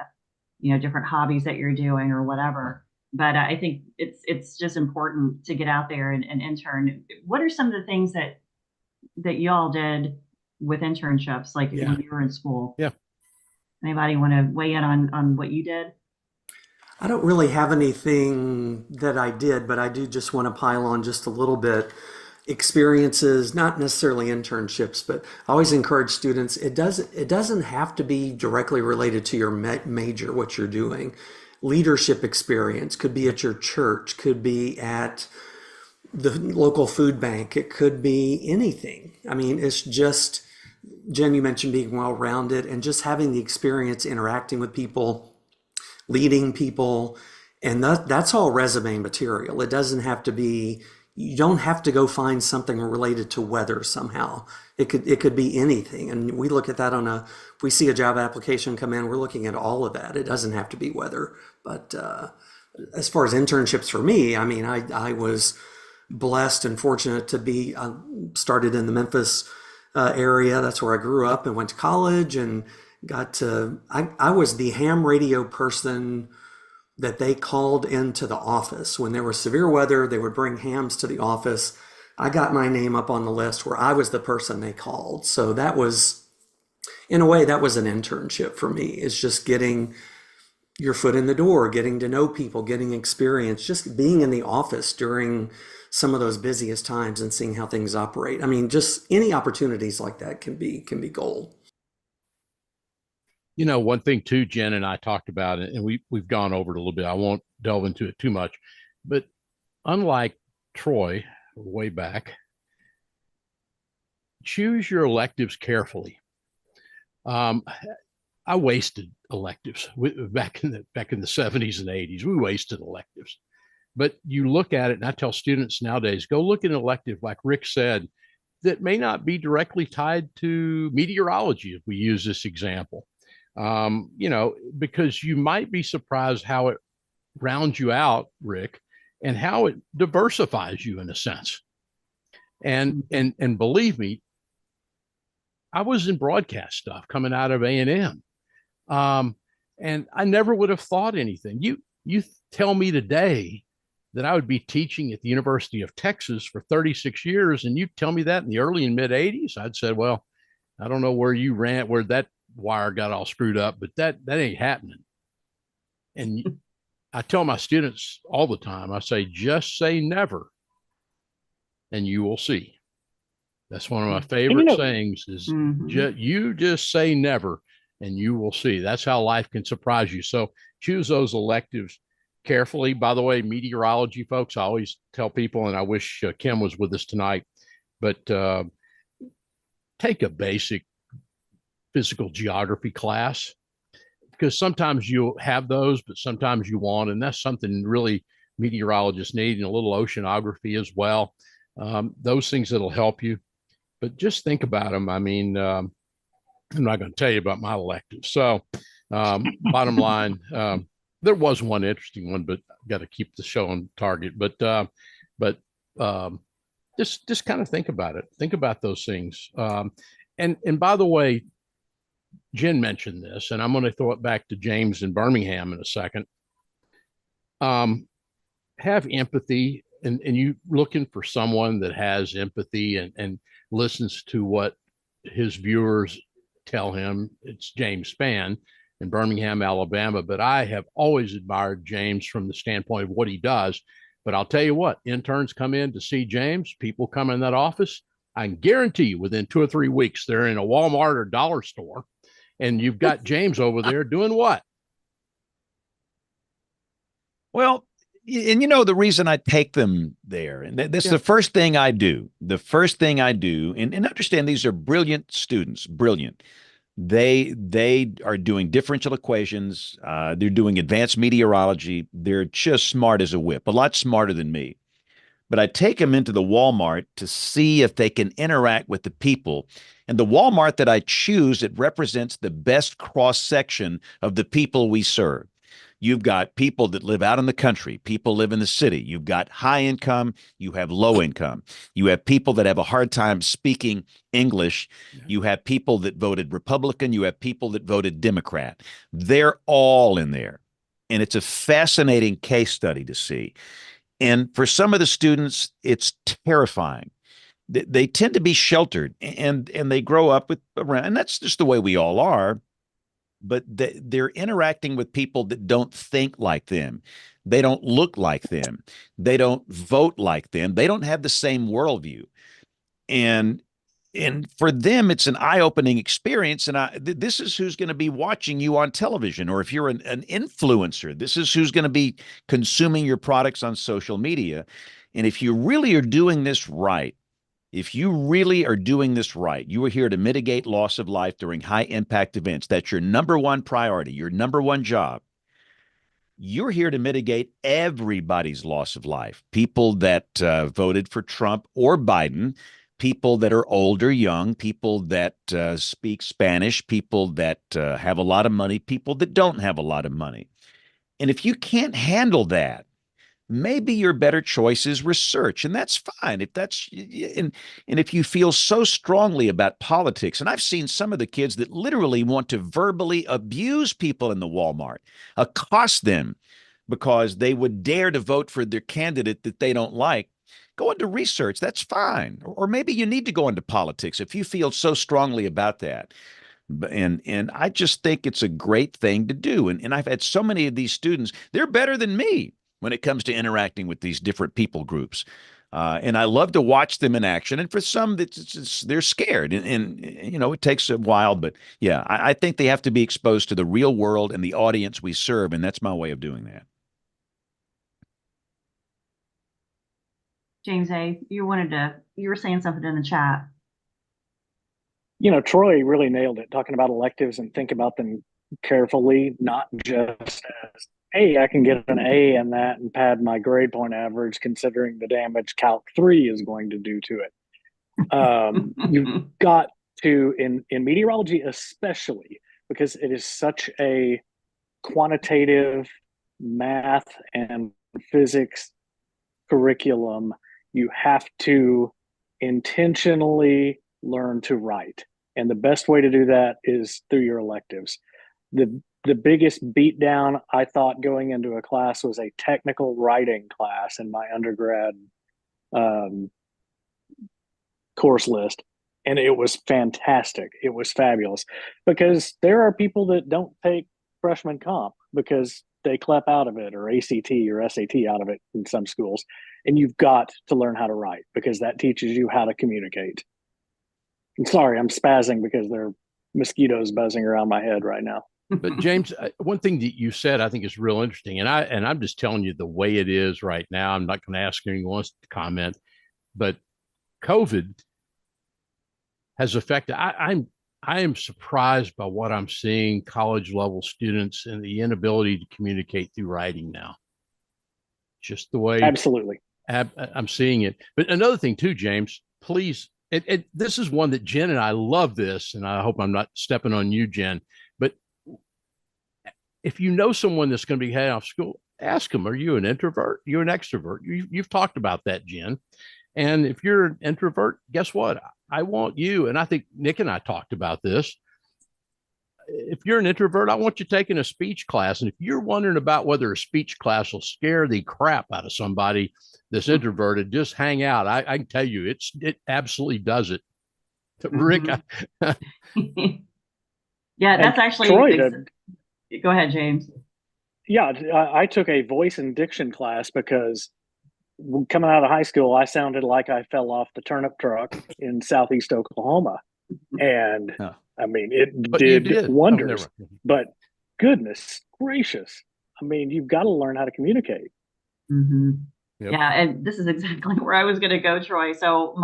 different hobbies that you're doing or whatever. But I think it's just important to get out there and intern. What are some of the things that y'all did with internships, like when you were in school? Yeah. Anybody want to weigh in on what you did? I don't really have anything that I did, but I do just want to pile on just a little bit. Experiences, not necessarily internships, but I always encourage students. It doesn't have to be directly related to your major, what you're doing. Leadership experience could be at your church, could be at the local food bank. It could be anything. I mean, it's just, Jen, you mentioned being well-rounded and just having the experience interacting with people, leading people, and that's all resume material. It doesn't have to be, you don't have to go find something related to weather somehow. It could be anything. And we look at that if we see a job application come in, we're looking at all of that. It doesn't have to be weather. But as far as internships for me, I mean, I was blessed and fortunate to be started in the Memphis area. That's where I grew up and went to college and I was the ham radio person that they called into the office. When there was severe weather, they would bring hams to the office. I got my name up on the list where I was the person they called. So that was, in a way, that was an internship for me. It's just getting your foot in the door, getting to know people, getting experience, just being in the office during some of those busiest times and seeing how things operate. I mean, just any opportunities like that can be gold. One thing too, Jen and I talked about it, and we've gone over it a little bit. I won't delve into it too much, but unlike Troy way back, choose your electives carefully. I wasted electives back in the 70s and 80s. We wasted electives, but you look at it, and I tell students nowadays, go look at an elective, like Rick said, that may not be directly tied to meteorology, if we use this example. Because you might be surprised how it rounds you out, Rick, and how it diversifies you in a sense. And believe me, I was in broadcast stuff coming out of A&M. And I never would have thought anything. You tell me today that I would be teaching at the University of Texas for 36 years, and you tell me that in the early and mid 80s, I'd say, well, I don't know where that wire got all screwed up, but that ain't happening. And I tell my students all the time, I say, just say never and you will see. That's one of my favorite sayings is you just say never and you will see. That's how life can surprise you. So choose those electives carefully. By the way, meteorology folks, I always tell people, and I wish Kim was with us tonight, but take a basic physical geography class, because sometimes you'll have those, but sometimes you won't. And that's something really meteorologists need, and a little oceanography as well. Those things that'll help you, but just think about them. I mean, I'm not going to tell you about my electives. So bottom line, there was one interesting one, but I've got to keep the show on target. But just kind of think about it. Think about those things. And by the way, Jen mentioned this, and I'm going to throw it back to James in Birmingham in a second. Have empathy, and you looking for someone that has empathy and listens to what his viewers tell him. It's James Spann in Birmingham, Alabama. But I have always admired James from the standpoint of what he does. But I'll tell you what, interns come in to see James, people come in that office. I can guarantee you within 2 or 3 weeks, they're in a Walmart or dollar store. And you've got James over there doing what? Well, and the reason I take them there, and this is the first thing I do. The first thing I do, and understand these are brilliant students, brilliant. They are doing differential equations. They're doing advanced meteorology. They're just smart as a whip, a lot smarter than me. But I take them into the Walmart to see if they can interact with the people. And the Walmart that I choose, it represents the best cross-section of the people we serve. You've got people that live out in the country. People live in the city. You've got high income. You have low income. You have people that have a hard time speaking English. You have people that voted Republican. You have people that voted Democrat. They're all in there. And it's a fascinating case study to see. And for some of the students, it's terrifying. They tend to be sheltered and they grow up with around, and that's just the way we all are. But they're interacting with people that don't think like them. They don't look like them. They don't vote like them. They don't have the same worldview. And for them, it's an eye-opening experience. And this is who's going to be watching you on television. Or if you're an influencer, this is who's going to be consuming your products on social media. And if you really are doing this right, you are here to mitigate loss of life during high impact events. That's your number one priority, your number one job. You're here to mitigate everybody's loss of life. People that voted for Trump or Biden, people that are old or young, people that speak Spanish, people that have a lot of money, people that don't have a lot of money. And if you can't handle that, maybe your better choice is research, and that's fine. If that's and if you feel so strongly about politics, and I've seen some of the kids that literally want to verbally abuse people in the Walmart, accost them because they would dare to vote for their candidate that they don't like. Go into research. That's fine. Or maybe you need to go into politics if you feel so strongly about that. And I just think it's a great thing to do. And I've had so many of these students, they're better than me when it comes to interacting with these different people groups. And I love to watch them in action. And for some, they're scared. And, it takes a while. But yeah, I think they have to be exposed to the real world and the audience we serve. And that's my way of doing that. James A., you were saying something in the chat. Troy really nailed it, talking about electives and think about them carefully, not just as, hey, I can get an A in that and pad my grade point average considering the damage Calc 3 is going to do to it. You've got to, in meteorology especially, because it is such a quantitative math and physics curriculum, you have to intentionally learn to write. And the best way to do that is through your electives. The biggest beatdown I thought going into a class was a technical writing class in my undergrad course list. And it was fantastic. It was fabulous because there are people that don't take freshman comp because they clap out of it, or ACT or SAT out of it in some schools. And you've got to learn how to write because that teaches you how to communicate. I'm sorry, I'm spazzing because there are mosquitoes buzzing around my head right now. But James, one thing that you said I think is real interesting, and I'm just telling you the way it is right now. I'm not going to ask anyone to comment, but COVID has affected. I am surprised by what I'm seeing college level students and the inability to communicate through writing now. Just the way absolutely I'm seeing it. But another thing too, James, please. This is one that Jen and I love this, and I hope I'm not stepping on you, Jen. But if you know someone that's going to be heading off school, ask them, are you an introvert? You're an extrovert? You've talked about that, Jen. And if you're an introvert, guess what? I want you, and I think Nick and I talked about this. If you're an introvert, I want you taking a speech class. And if you're wondering about whether a speech class will scare the crap out of somebody that's introverted, just hang out. I can tell you, it absolutely does it. Rick. Yeah, that's actually. Troy, go ahead, James. Yeah, I took a voice and diction class because coming out of high school, I sounded like I fell off the turnip truck in Southeast Oklahoma. And I mean, it did wonders. But goodness gracious, I mean, you've got to learn how to communicate. Mm-hmm. Yep. Yeah, and this is exactly where I was going to go, Troy. So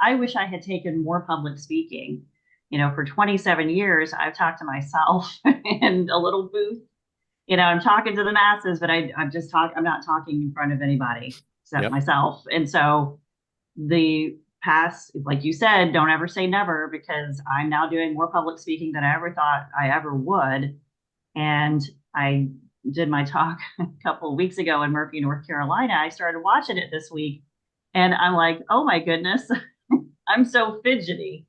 I wish I had taken more public speaking. For 27 years, I've talked to myself in a little booth. I'm talking to the masses, but I'm not talking in front of anybody except myself. And so the past, like you said, don't ever say never, because I'm now doing more public speaking than I ever thought I ever would. And I did my talk a couple of weeks ago in Murphy, North Carolina. I started watching it this week, and I'm like, oh my goodness, I'm so fidgety.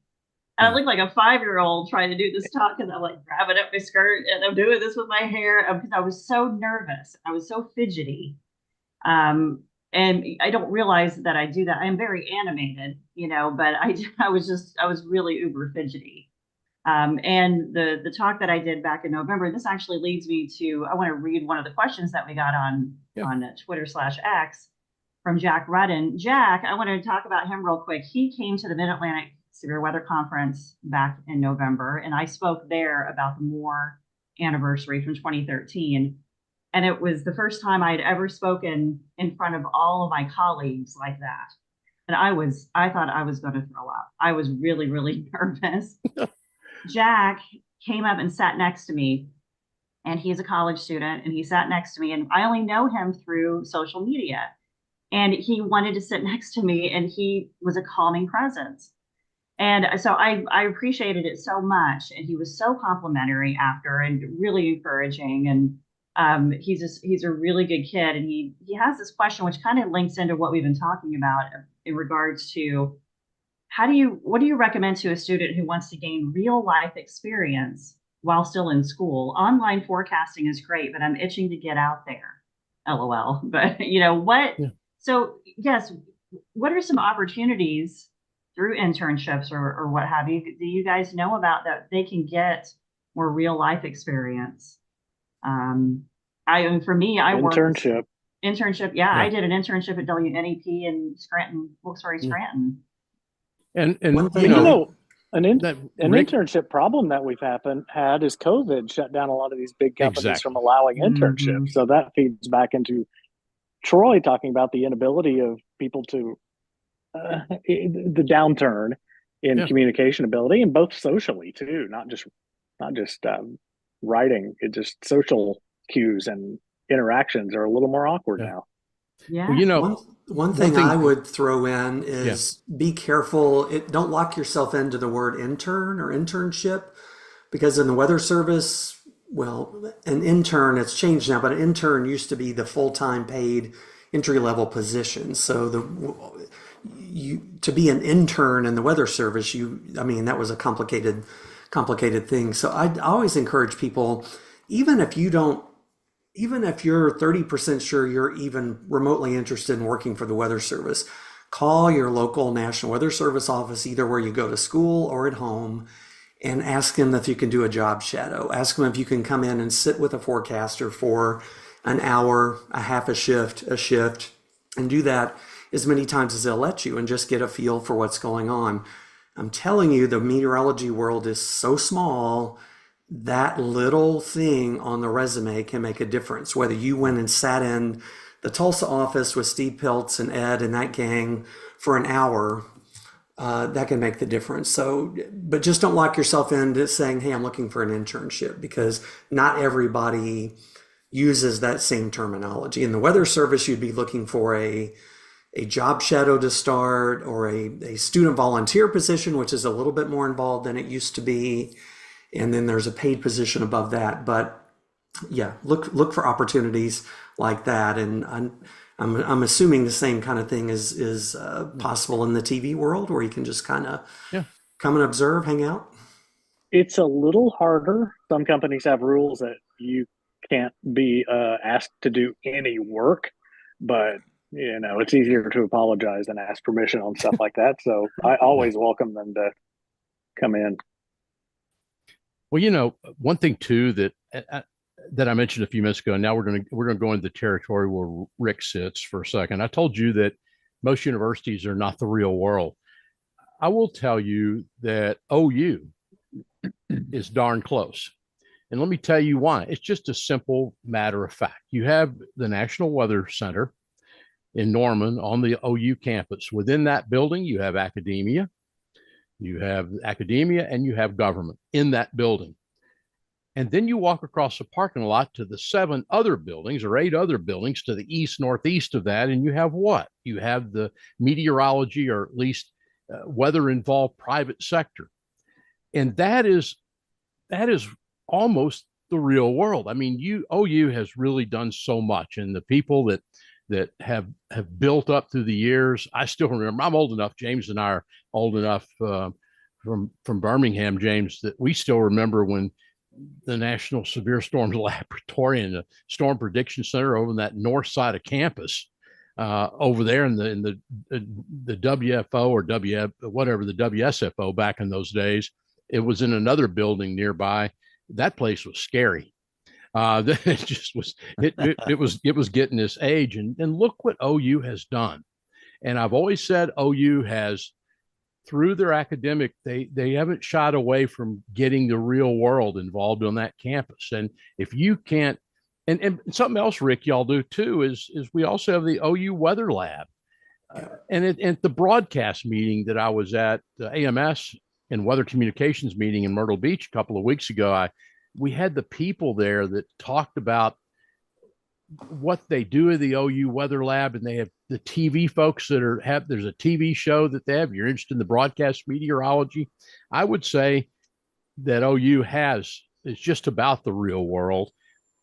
And I look like a 5-year-old trying to do this talk because I'm like grabbing up my skirt and I'm doing this with my hair because I was so nervous. I was so fidgety. And I don't realize that I do that. I'm very animated, but I was really uber fidgety. And the talk that I did back in November, this actually leads me to, I want to read one of the questions that we got on Twitter/X from Jack Rudden. Jack, I want to talk about him real quick. He came to the Mid-Atlantic Severe Weather Conference back in November, and I spoke there about the Moore anniversary from 2013. And it was the first time I had ever spoken in front of all of my colleagues like that. And I thought I was going to throw up. I was really, really nervous. Jack came up and sat next to me, and he's a college student, and he sat next to me, and I only know him through social media. And he wanted to sit next to me, and he was a calming presence. And so I appreciated it so much. And he was so complimentary after and really encouraging. And he's a really good kid. And he has this question, which kind of links into what we've been talking about in regards to what do you recommend to a student who wants to gain real life experience while still in school? Online forecasting is great, but I'm itching to get out there. LOL. But what? Yeah. So yes, what are some opportunities through internships or what have you, do you guys know about that they can get more real life experience? For me, I worked internship. Yeah, I did an internship at WNEP in Scranton, Wilkes-Barre, Scranton. And one thing, an internship problem that we've had is COVID shut down a lot of these big companies from allowing internships. Mm-hmm. So that feeds back into Troy talking about the inability of people to the downturn in communication ability, and both socially too, not just writing. It just social cues and interactions are a little more awkward now. Yeah. Well, one thing I would throw in is be careful. Don't lock yourself into the word intern or internship, because in the Weather Service, an intern, it's changed now, but an intern used to be the full-time paid entry-level position. So to be an intern in the Weather Service, that was a complicated thing. So I always encourage people, even if you're 30% sure you're even remotely interested in working for the Weather Service, call your local National Weather Service office, either where you go to school or at home, and ask them if you can do a job shadow. Ask them if you can come in and sit with a forecaster for an hour, a half a shift, and do that as many times as they'll let you and just get a feel for what's going on. I'm telling you, the meteorology world is so small, that little thing on the resume can make a difference. Whether you went and sat in the Tulsa office with Steve Piltz and Ed and that gang for an hour, that can make the difference. So, but just don't lock yourself into saying, hey, I'm looking for an internship, because not everybody uses that same terminology. In the Weather Service, you'd be looking for a job shadow to start, or a student volunteer position, which is a little bit more involved than it used to be. And then there's a paid position above that. But yeah, look for opportunities like that. And I'm assuming the same kind of thing is possible in the TV world, where you can just kind of come and observe, hang out. It's a little harder. Some companies have rules that you can't be asked to do any work, but it's easier to apologize than ask permission on stuff like that. So I always welcome them to come in. Well, one thing too that I mentioned a few minutes ago, and now we're going to go into the territory where Rick sits for a second. I told you that most universities are not the real world. I will tell you that OU is darn close. And let me tell you why. It's just a simple matter of fact. You have the National Weather Center in Norman on the OU campus. Within that building, you have academia. You have academia and you have government in that building. And then you walk across the parking lot to the 7 other buildings or 8 other buildings to the east, northeast of that. And you have what? You have the meteorology, or at least weather involved private sector. And that is almost the real world. I mean, OU has really done so much, and the people that have built up through the years. I still remember. I'm old enough. James and I are old enough from Birmingham, James, that we still remember when the National Severe Storms Laboratory and the Storm Prediction Center over in that north side of campus, over there in the WFO or whatever, the WSFO back in those days. It was in another building nearby. That place was scary. It just was. It was getting this age, and look what OU has done. And I've always said OU has, through their academic, they haven't shied away from getting the real world involved on that campus. And if you can't, and something else, Rick, y'all do too, is we also have the OU Weather Lab. And at the broadcast meeting that I was at, the AMS and Weather Communications meeting in Myrtle Beach a couple of weeks ago, we had the people there that talked about what they do at the OU Weather Lab, and they have the TV folks that there's a TV show that they have. If you're interested in the broadcast meteorology, I would say that OU is just about the real world.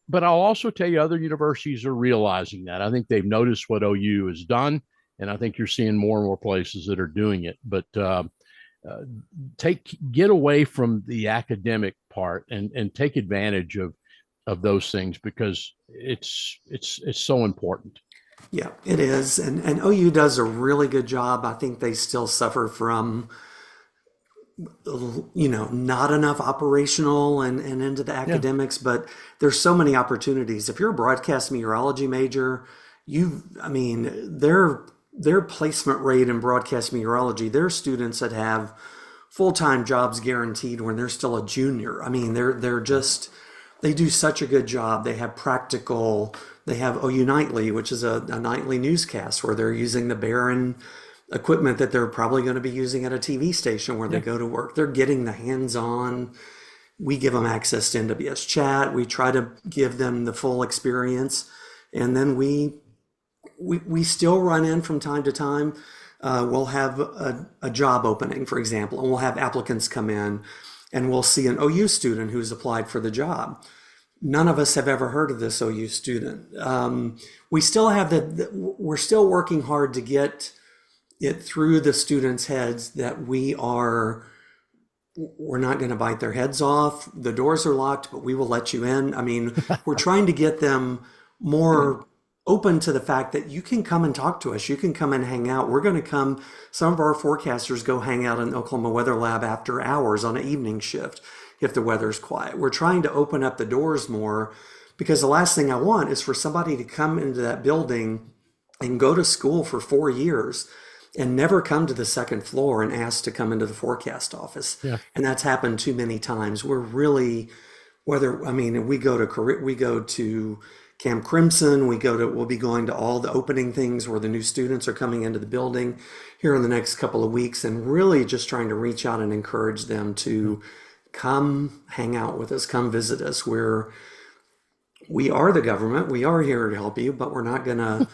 But I'll also tell you other universities are realizing that. I think they've noticed what OU has done, and I think you're seeing more and more places that are doing it. But get away from the academic part and take advantage of those things, because it's so important. Yeah, it is. And OU does a really good job. I think they still suffer from, not enough operational and into the academics, but there's so many opportunities. If you're a broadcast meteorology major, their placement rate in broadcast meteorology, there are students that have full-time jobs guaranteed when they're still a junior. I mean, they do such a good job. They have they have OU Nightly, which is a nightly newscast where they're using the Barron equipment that they're probably going to be using at a TV station where they go to work. They're getting the hands-on. We give them access to NWS Chat. We try to give them the full experience. And then we still run in from time to time. We'll have a job opening, for example, and we'll have applicants come in, and we'll see an OU student who's applied for the job. None of us have ever heard of this OU student. We still have we're still working hard to get it through the students' heads that we're not going to bite their heads off. The doors are locked, but we will let you in. I mean, we're trying to get them more open to the fact that you can come and talk to us. You can come and hang out. We're going to come. Some of our forecasters go hang out in Oklahoma Weather Lab after hours on an evening shift if the weather's quiet. We're trying to open up the doors more, because the last thing I want is for somebody to come into that building and go to school for 4 years and never come to the second floor and ask to come into the forecast office. Yeah. And that's happened too many times. We're really, we go to Camp Crimson, we'll be going to all the opening things where the new students are coming into the building here in the next couple of weeks, and really just trying to reach out and encourage them to come hang out with us, come visit us. We are the government. We are here to help you, but we're not gonna,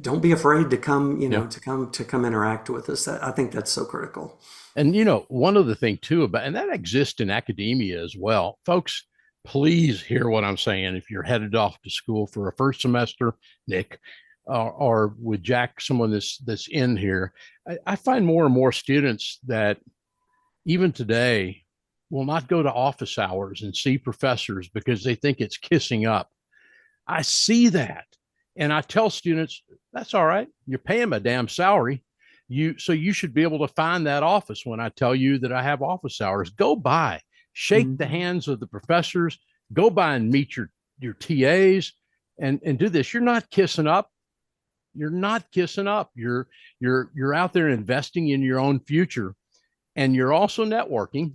don't be afraid to come, to come interact with us. I think that's so critical. And, one other thing too and that exists in academia as well. Folks, please hear what I'm saying. If you're headed off to school for a first semester, Nick, or with Jack, someone that's in here, I find more and more students that even today will not go to office hours and see professors because they think it's kissing up. I see that. And I tell students, that's all right. You're paying my damn salary. So you should be able to find that office when I tell you that I have office hours. Go by, shake the hands of the professors, go by and meet your TAs and do this. You're not kissing up. You're not kissing up. You're out there investing in your own future, and you're also networking.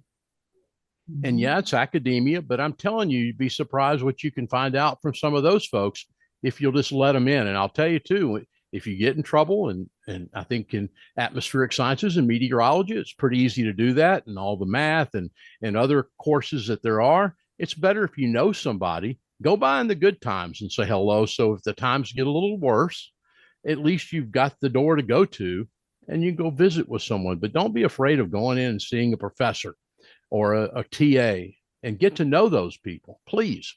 And yeah, it's academia, but I'm telling you, you'd be surprised what you can find out from some of those folks if you'll just let them in. And I'll tell you too, if you get in trouble, and I think in atmospheric sciences and meteorology, it's pretty easy to do that, and all the math and other courses that there are, it's better if you know somebody, go by in the good times and say hello. So if the times get a little worse, at least you've got the door to go to and you go visit with someone. But don't be afraid of going in and seeing a professor or a TA. and get to know those people, please.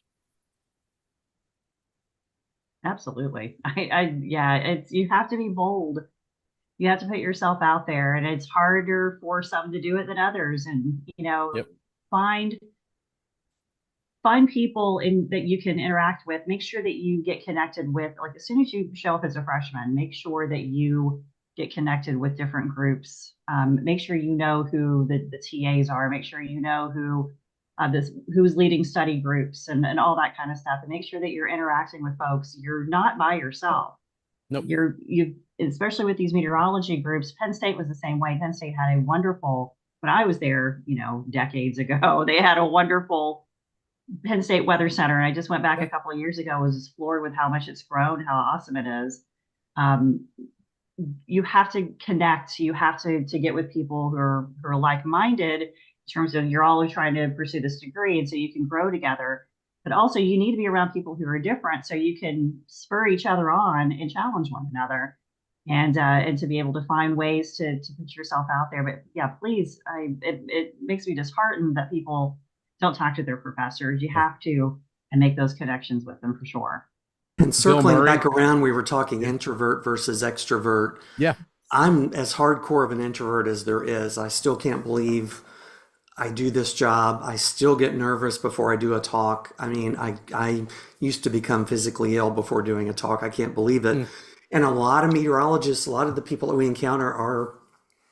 Absolutely. Yeah, it's, you have to be bold. You have to put yourself out there, and it's harder for some to do it than others. And, Yep. find people that you can interact with. Make sure that you get connected with, like, as soon as you show up as a freshman, make sure that you get connected with different groups. Make sure you know who the TAs are. Make sure you know who's leading study groups and all that kind of stuff. And make sure that you're interacting with folks. You're not by yourself. Nope. Especially with these meteorology groups. Penn State was the same way. Penn State had a wonderful, when I was there, decades ago, they had a wonderful Penn State Weather Center. And I just went back a couple of years ago, was just floored with how much it's grown, how awesome it is. You have to connect. You have to get with people who are like-minded in terms of, you're all trying to pursue this degree, and so you can grow together. But also, you need to be around people who are different, so you can spur each other on and challenge one another, and to be able to find ways to put yourself out there. But yeah, please, it makes me disheartened that people don't talk to their professors. You have to, and make those connections with them for sure. And circling back around, we were talking introvert versus extrovert. Yeah. I'm as hardcore of an introvert as there is. I still can't believe I do this job. I still get nervous before I do a talk. I mean, I used to become physically ill before doing a talk. I can't believe it. And a lot of meteorologists, a lot of the people that we encounter are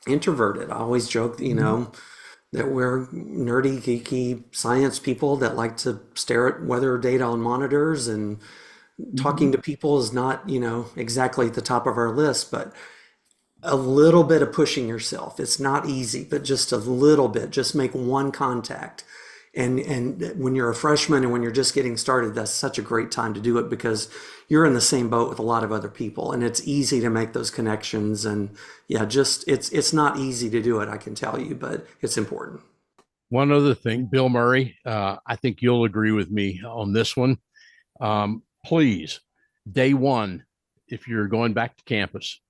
introverted. I always joke, that we're nerdy, geeky science people that like to stare at weather data on monitors, and talking to people is not, exactly at the top of our list, but a little bit of pushing yourself. It's not easy, but just a little bit, just make one contact. And when you're a freshman and when you're just getting started, that's such a great time to do it, because you're in the same boat with a lot of other people, and it's easy to make those connections. And yeah, just, it's not easy to do it, I can tell you, but it's important. One other thing, Bill Murray, I think you'll agree with me on this one. Please, day one, if you're going back to campus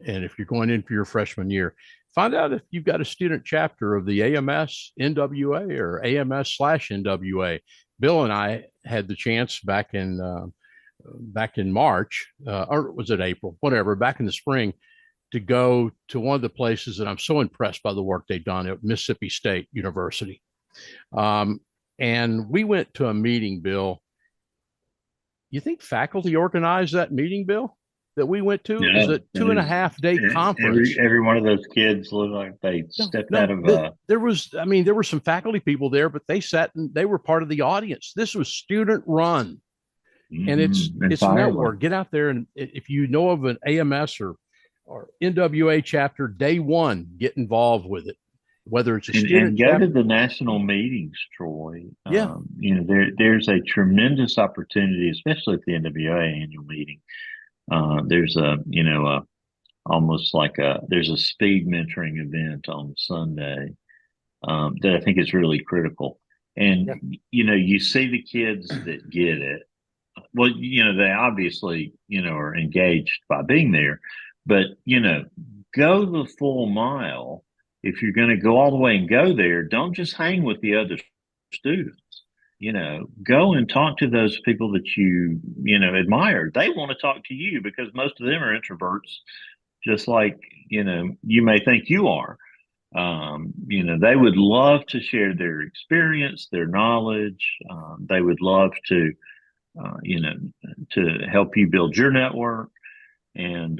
and if you're going in for your freshman year, find out if you've got a student chapter of the AMS NWA or AMS/NWA. Bill and I had the chance back in March, or was it April, whatever, back in the spring, to go to one of the places that I'm so impressed by the work they've done at Mississippi State University. And we went to a meeting, Bill. You think faculty organized that meeting, Bill, that we went to? Yeah, is a 2.5 day conference. Every one of those kids looked like they stepped out of there were some faculty people there, but they sat and they were part of the audience. This was student run. And it's network. Get out there, and if you know of an AMS or NWA chapter, day one, get involved with it. Whether it's a student and go to the national meetings, Troy. Yeah, there's a tremendous opportunity, especially at the NWA annual meeting. There's almost like there's a speed mentoring event on Sunday that I think is really critical. And you see the kids that get it. Well, they obviously are engaged by being there, but go the full mile. If you're going to go all the way and go there, don't just hang with the other students. Go and talk to those people that you admire. They want to talk to you because most of them are introverts, just like you may think you are. They would love to share their experience, their knowledge. They would love to to help you build your network, and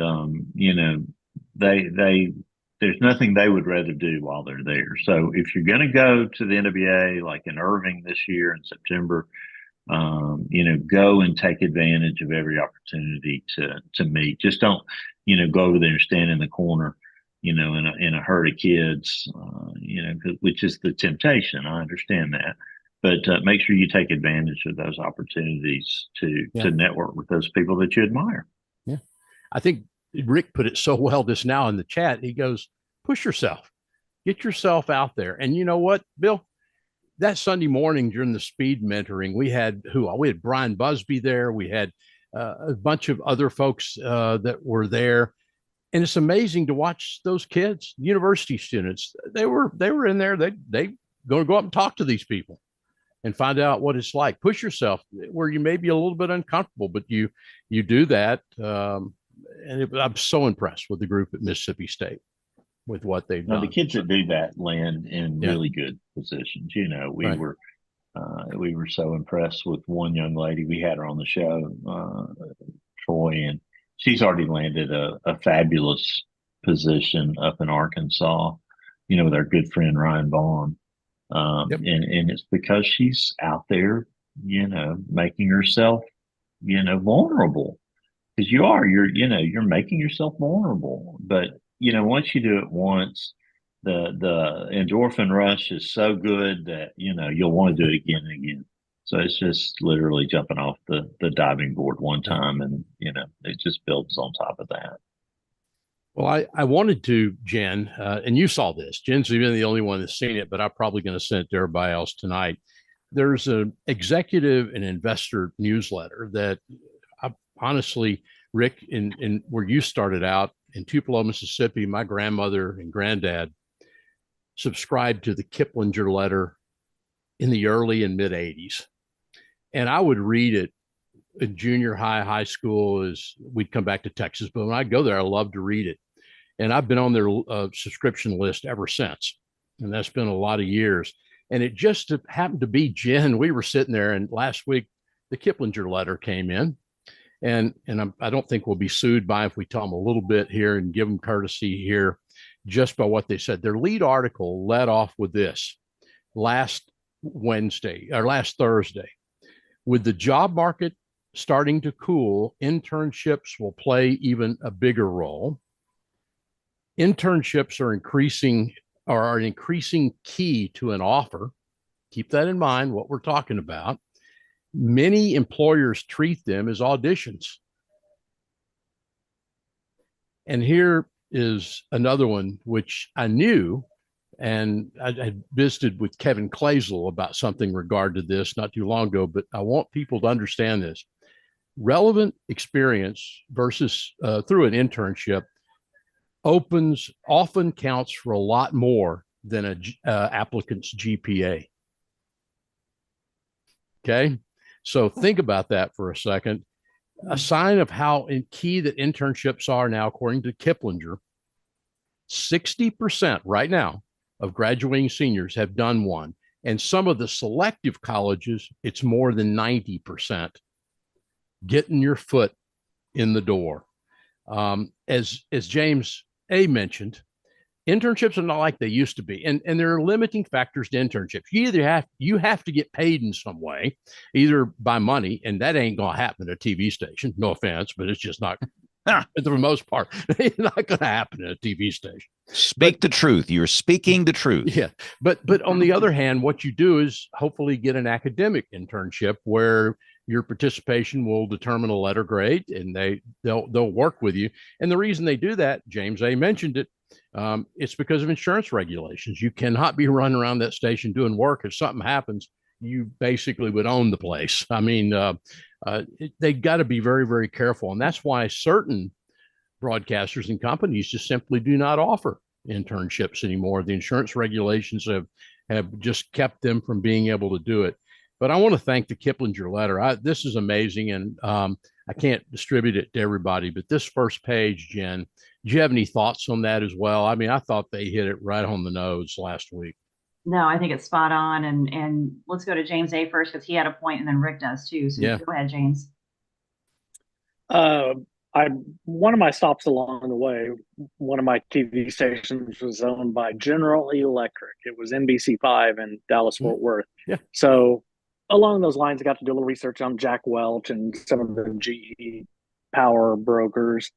there's nothing they would rather do while they're there. So if you're going to go to the NWA, like in Irving this year in September, go and take advantage of every opportunity to meet. Just don't, go over there and stand in the corner, in a herd of kids, which is the temptation. I understand that. But make sure you take advantage of those opportunities to network with those people that you admire. Yeah. I think Rick put it so well just now in the chat. He goes, push yourself, get yourself out there. And you know what, Bill? That Sunday morning during the speed mentoring, we had Brian Busby there. We had a bunch of other folks that were there. And it's amazing to watch those kids, university students. They were in there. They going to go up and talk to these people. and find out what it's like. Push yourself where you may be a little bit uncomfortable, but you do that. I'm so impressed with the group at Mississippi State with what they've done. The kids that do that land in really good positions. You know, we were so impressed with one young lady. We had her on the show, Troy, and she's already landed a fabulous position up in Arkansas, you know, with our good friend Ryan Vaughn. And it's because she's out there, you know, making herself, you know, vulnerable. Because you're making yourself vulnerable. But, you know, once you do it once, the endorphin rush is so good that, you know, you'll want to do it again and again. So it's just literally jumping off the diving board one time, and, you know, it just builds on top of that. Well, I wanted to, Jen, and you saw this. Jen's even the only one that's seen it, but I'm probably going to send it to everybody else tonight. There's an executive and investor newsletter that honestly, Rick, in where you started out in Tupelo, Mississippi, my grandmother and granddad subscribed to the Kiplinger letter in the early and mid 80s. And I would read it in junior high school as we'd come back to Texas. But when I go there, I love to read it. And I've been on their subscription list ever since. And that's been a lot of years. And it just happened to be, Jen, we were sitting there, and last week the Kiplinger letter came in. And I don't think we'll be sued by if we tell them a little bit here and give them courtesy here just by what they said. Their lead article led off with this: last Thursday, with the job market starting to cool, internships will play even a bigger role. Internships are an increasing key to an offer. Keep that in mind, what we're talking about. Many employers treat them as auditions. And here is another one, which I knew, and I had visited with Kevin Clazel about something in regard to this not too long ago, but I want people to understand this. Relevant experience versus through an internship often counts for a lot more than an applicant's GPA. Okay? So think about that for a second. A sign of how key that internships are now, according to Kiplinger, 60% right now of graduating seniors have done one. And some of the selective colleges, it's more than 90%. Getting your foot in the door. As James A. mentioned, internships are not like they used to be, and there are limiting factors to internships. You have to get paid in some way, either by money, and that ain't gonna happen at a TV station. No offense, but it's just not. For the most part, it's not gonna happen at a TV station. Speak the truth. You're speaking the truth. Yeah, but on the other hand, what you do is hopefully get an academic internship where your participation will determine a letter grade, and they'll work with you. And the reason they do that, James A. mentioned it, it's because of insurance regulations. You cannot be running around that station doing work. If something happens, you basically would own the place. I mean, they got to be very, very careful. And that's why certain broadcasters and companies just simply do not offer internships anymore. The insurance regulations have just kept them from being able to do it. But I want to thank the Kiplinger letter. This is amazing, and I can't distribute it to everybody, but this first page, Jen, do you have any thoughts on that as well? I mean, I thought they hit it right on the nose last week. No, I think it's spot on. And let's go to James A. first, because he had a point, and then Rick does too. So go ahead, James. One of my stops along the way, one of my TV stations was owned by General Electric. It was NBC5 in Dallas-Fort Worth. Yeah. So along those lines, I got to do a little research on Jack Welch and some of the GE power brokers.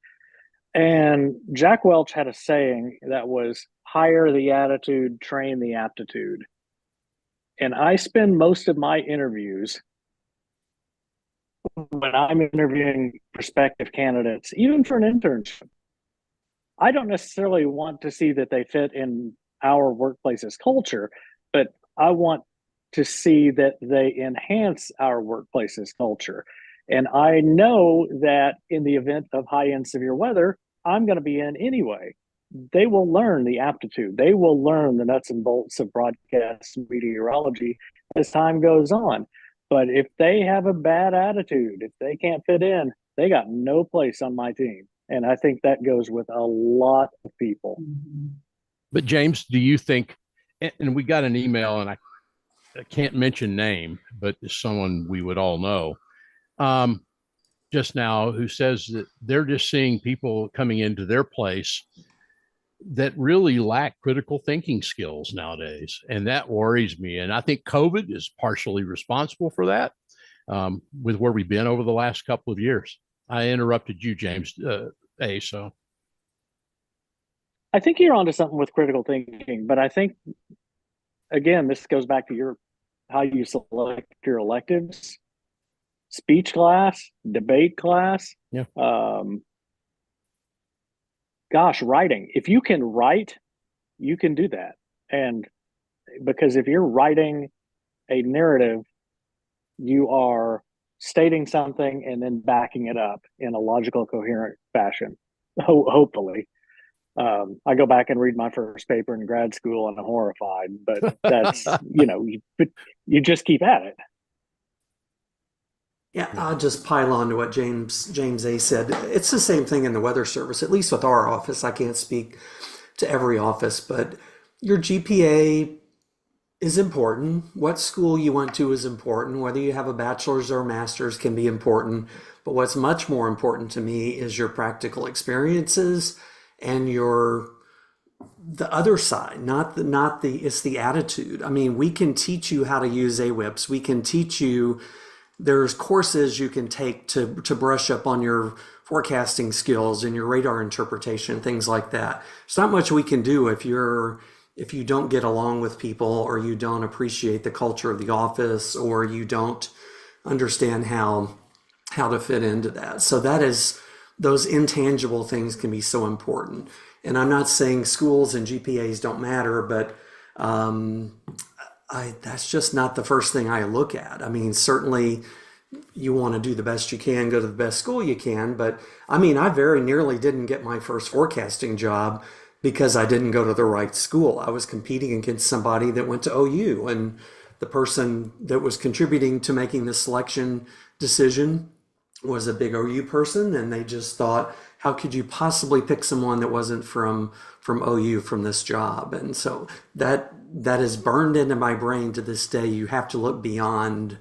And Jack Welch had a saying that was, hire the attitude, train the aptitude. And I spend most of my interviews, when I'm interviewing prospective candidates, even for an internship, I don't necessarily want to see that they fit in our workplace's culture, but I want to see that they enhance our workplace's culture. And I know that in the event of high-end severe weather, I'm going to be in anyway. they will learn the aptitude. They will learn the nuts and bolts of broadcast meteorology as time goes on. But if they have a bad attitude, if they can't fit in, they got no place on my team. And I think that goes with a lot of people. But James, do you think, and we got an email, and I can't mention name, but it's someone we would all know, just now, who says that they're just seeing people coming into their place that really lack critical thinking skills nowadays. And that worries me. And I think COVID is partially responsible for that, with where we've been over the last couple of years. I interrupted you, James. So I think you're onto something with critical thinking, but I think, again, this goes back to how you select your electives. Speech class, debate class. Yeah. Writing. If you can write, you can do that. And because if you're writing a narrative, you are stating something and then backing it up in a logical, coherent fashion, hopefully. I go back and read my first paper in grad school and I'm horrified, but that's, you just keep at it. Yeah, I'll just pile on to what James A said. It's the same thing in the Weather Service, at least with our office. I can't speak to every office, but your GPA is important. What school you went to is important. Whether you have a bachelor's or a master's can be important. But what's much more important to me is your practical experiences and the other side, it's the attitude. I mean, we can teach you how to use AWIPS. We can teach you. There's courses you can take to brush up on your forecasting skills and your radar interpretation, things like that. There's not much we can do if you don't get along with people, or you don't appreciate the culture of the office, or you don't understand how to fit into that. So those intangible things can be so important. And I'm not saying schools and GPAs don't matter, but that's just not the first thing I look at. I mean, certainly you want to do the best you can, go to the best school you can. But I mean, I very nearly didn't get my first forecasting job because I didn't go to the right school. I was competing against somebody that went to OU, and the person that was contributing to making the selection decision was a big OU person. And they just thought, how could you possibly pick someone that wasn't from OU from this job? And so that is burned into my brain to this day. You have to look beyond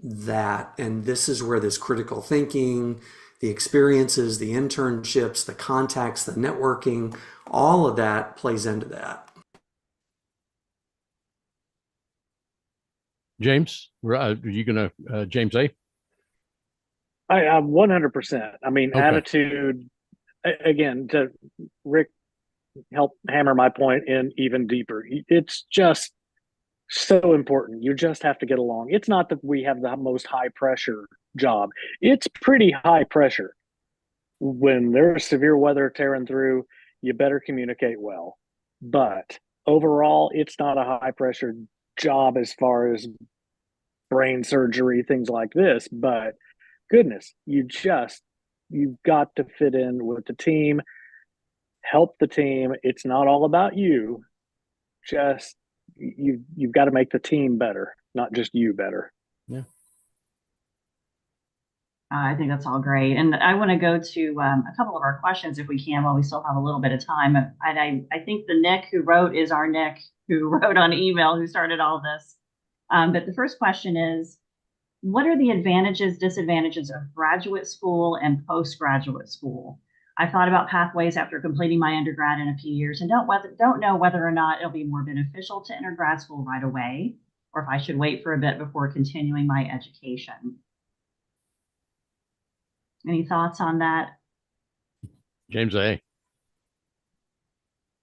that. And this is where this critical thinking, the experiences, the internships, the contacts, the networking, all of that plays into that. James, are you going to, James A? I'm 100%. I mean, Okay. Attitude, again, to Rick help hammer my point in even deeper. It's just so important. You just have to get along. It's not that we have the most high pressure job. It's pretty high pressure. When there's severe weather tearing through, you better communicate well. But overall, it's not a high pressure job as far as brain surgery, things like this. But goodness, you've got to fit in with the team, help the team. It's not all about you. Just you've got to make the team better, not just you better. Yeah. I think that's all great. And I want to go to a couple of our questions if we can, while we still have a little bit of time. And I think the Nick who wrote is our Nick who wrote on email, who started all this. But the first question is, what are the advantages, disadvantages of graduate school and postgraduate school? I've thought about pathways after completing my undergrad in a few years and don't know whether or not it'll be more beneficial to enter grad school right away, or if I should wait for a bit before continuing my education. Any thoughts on that? James A.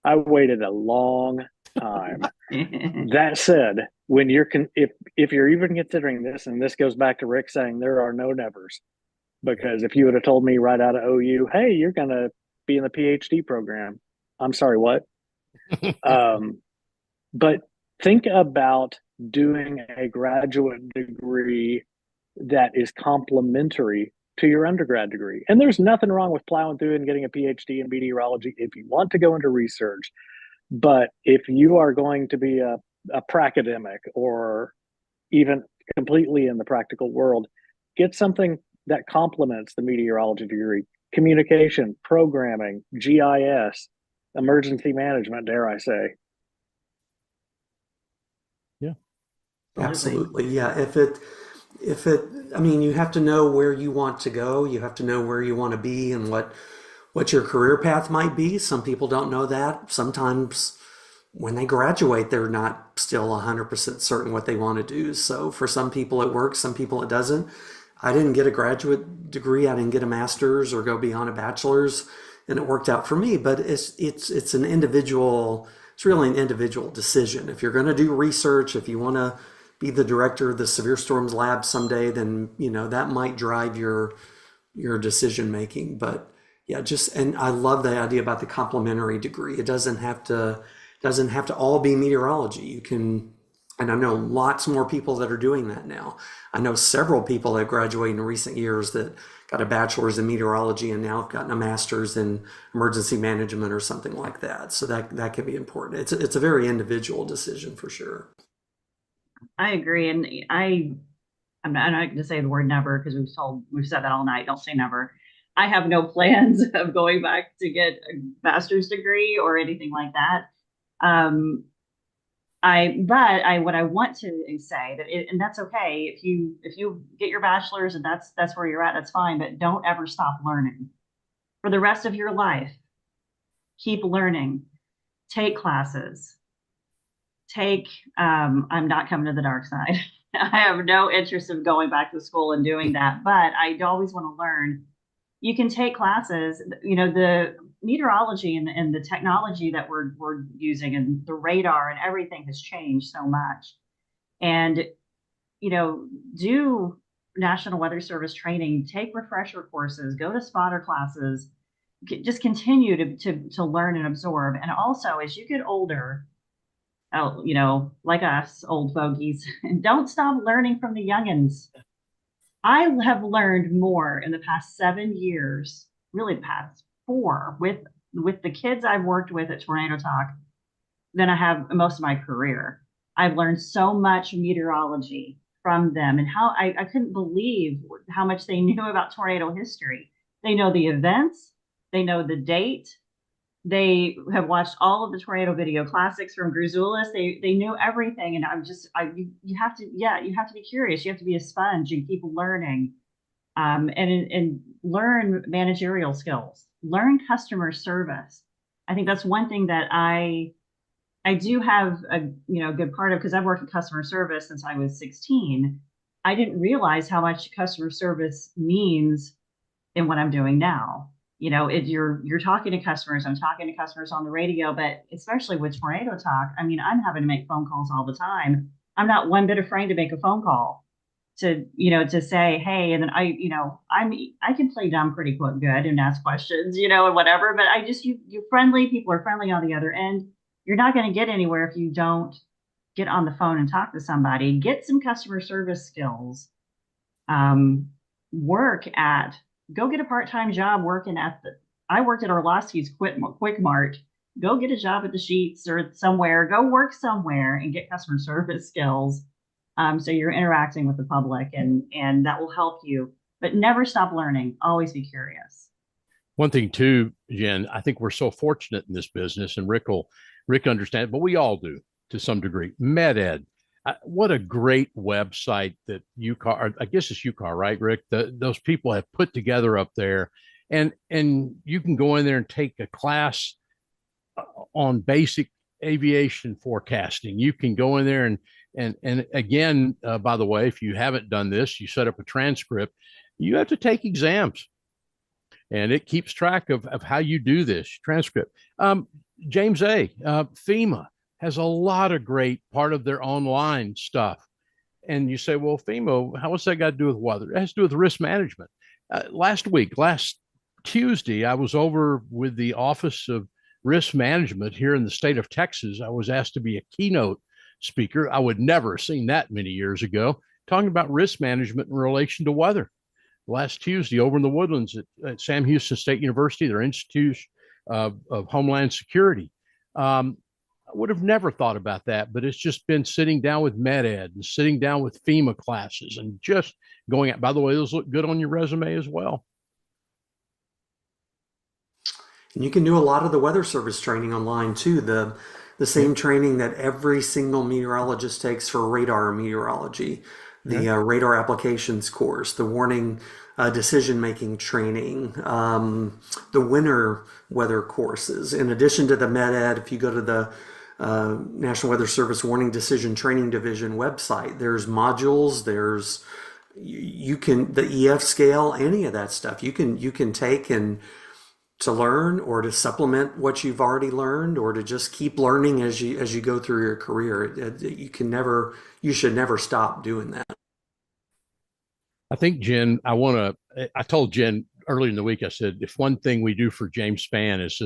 I waited a long time. That said, when if you're even considering this, and this goes back to Rick saying there are no nevers, because if you would have told me right out of OU, hey, you're going to be in the PhD program, I'm sorry, what? But think about doing a graduate degree that is complementary to your undergrad degree. And there's nothing wrong with plowing through and getting a PhD in meteorology if you want to go into research. But if you are going to be a pracademic or even completely in the practical world, get something that complements the meteorology degree. Communication, programming, GIS, emergency management, dare I say. Yeah. Absolutely. Yeah. I mean, you have to know where you want to go. You have to know where you want to be and what your career path might be. Some people don't know that. Sometimes when they graduate, they're not still 100% certain what they want to do. So for some people it works, some people it doesn't. I didn't get a graduate degree. I didn't get a master's or go beyond a bachelor's, and it worked out for me. But it's an individual. It's really an individual decision. If you're going to do research, if you want to be the director of the Severe Storms Lab someday, then that might drive your decision making. But yeah, and I love the idea about the complementary degree. It doesn't have to all be meteorology. You can, and I know lots more people that are doing that now. I know several people that graduated in recent years that got a bachelor's in meteorology and now have gotten a master's in emergency management or something like that. So that can be important. It's a very individual decision for sure. I agree, and I'm not going to say the word never because we've said that all night. Don't say never. I have no plans of going back to get a master's degree or anything like that. What I want to say and that's okay if you get your bachelor's and that's where you're at, that's fine, but don't ever stop learning for the rest of your life. Keep learning, take classes, I'm not coming to the dark side. I have no interest in going back to school and doing that, but I always want to learn. You can take classes, the meteorology and the technology that we're using and the radar and everything has changed so much. And, do National Weather Service training, take refresher courses, go to spotter classes, just continue to learn and absorb. And also as you get older, like us old fogies, don't stop learning from the youngins. I have learned more in the past 7 years, really the past 4, with the kids I've worked with at Tornado Talk than I have most of my career. I've learned so much meteorology from them, and how I couldn't believe how much they knew about tornado history. They know the events, they know the date, they have watched all of the tornado video classics from Gruzulis. They knew everything, and you have to be curious. You have to be a sponge and keep learning, and learn managerial skills, learn customer service. I think that's one thing that I do have a good part of, because I've worked in customer service since I was 16. I didn't realize how much customer service means in what I'm doing now. You're talking to customers. I'm talking to customers on the radio, but especially with Tornado Talk, I mean, I'm having to make phone calls all the time. I'm not one bit afraid to make a phone call to say, hey, and then I can play dumb pretty good and ask questions, and whatever, but you're friendly. People are friendly on the other end. You're not going to get anywhere if you don't get on the phone and talk to somebody, get some customer service skills, go get a part-time job working I worked at Orlowski's Quick Mart. Go get a job at the Sheets or somewhere. Go work somewhere and get customer service skills. So you're interacting with the public, and that will help you. But never stop learning. Always be curious. One thing too, Jen, I think we're so fortunate in this business, and Rick understands, but we all do to some degree. MedEd. What a great website that UCAR, I guess it's UCAR, right, Rick? Those people have put together up there, and you can go in there and take a class on basic aviation forecasting. You can go in there and again, by the way, if you haven't done this, you set up a transcript. You have to take exams, and it keeps track of how you do this transcript. James A. FEMA has a lot of great part of their online stuff. And you say, well, FEMA, what's that got to do with weather? It has to do with risk management. Last Tuesday, I was over with the Office of Risk Management here in the state of Texas. I was asked to be a keynote speaker. I would never have seen that many years ago, talking about risk management in relation to weather. last Tuesday over in the Woodlands at Sam Houston State University, their Institute of Homeland Security. I would have never thought about that, but it's just been sitting down with MedEd and sitting down with FEMA classes and just going out. By the way, those look good on your resume as well. And you can do a lot of the weather service training online too. The same training that every single meteorologist takes for radar meteorology, the radar applications course, the warning decision-making training, the winter weather courses. In addition to the MedEd, if you go to the National Weather Service Warning Decision Training Division website, there's modules, there's you can the EF scale, any of that stuff you can take and to learn or to supplement what you've already learned or to just keep learning as you go through your career. You should never stop doing that. I think Jen, I told Jen earlier in the week, I said, if one thing we do for James Spann is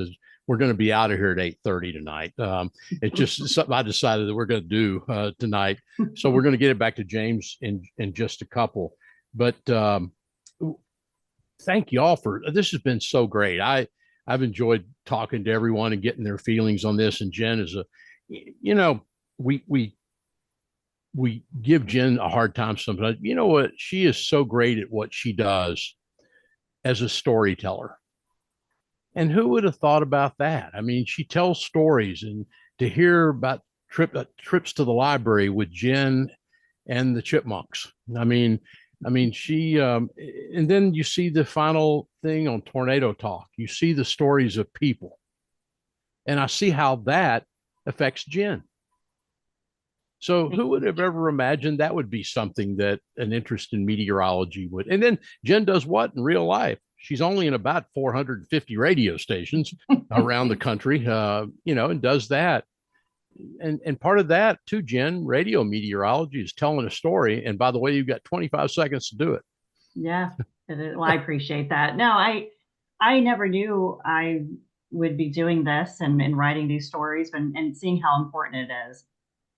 we're going to be out of here at 8:30 tonight. It's just something I decided that we're going to do tonight. So we're going to get it back to James in just a couple. But thank you all this has been so great. I've enjoyed talking to everyone and getting their feelings on this. And Jen is we give Jen a hard time sometimes. You know what? She is so great at what she does as a storyteller. And who would have thought about that? I mean, she tells stories, and to hear about trips to the library with Jen and the chipmunks. I mean, she, and then you see the final thing on Tornado Talk. You see the stories of people. And I see how that affects Jen. So who would have ever imagined that would be something that an interest in meteorology would? And then Jen does what in real life? She's only in about 450 radio stations around the country, and does that. And part of that too, Jen, radio meteorology is telling a story. And by the way, you've got 25 seconds to do it. Yeah. Well, I appreciate that. No, I never knew I would be doing this and writing these stories and seeing how important it is.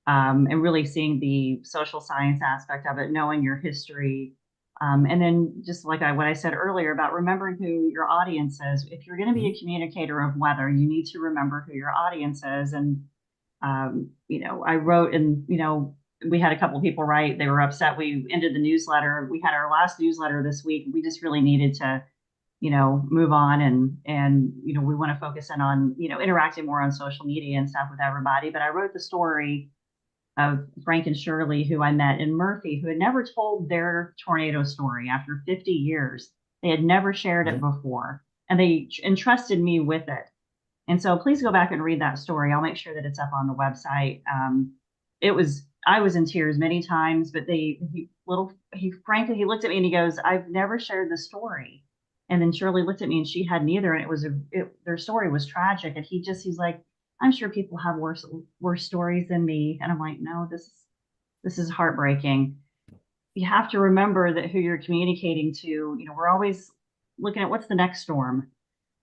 And really seeing the social science aspect of it, knowing your history. And then just like what I said earlier about remembering who your audience is. If you're going to be a communicator of weather, you need to remember who your audience is. And, I wrote and, we had a couple of people write, they were upset. We ended the newsletter. We had our last newsletter this week. We just really needed to, move on and, we want to focus in on, interacting more on social media and stuff with everybody. But I wrote the story of Frank and Shirley, who I met in Murphy, who had never told their tornado story after 50 years. They had never shared it before, and they entrusted me with it. And so please go back and read that story. I'll make sure that it's up on the website. I was in tears many times, but frankly, he looked at me and he goes, I've never shared the story. And then Shirley looked at me and she hadn't either. And their story was tragic. And he's like, I'm sure people have worse stories than me. And I'm like, no, this is heartbreaking. You have to remember that who you're communicating to, we're always looking at what's the next storm.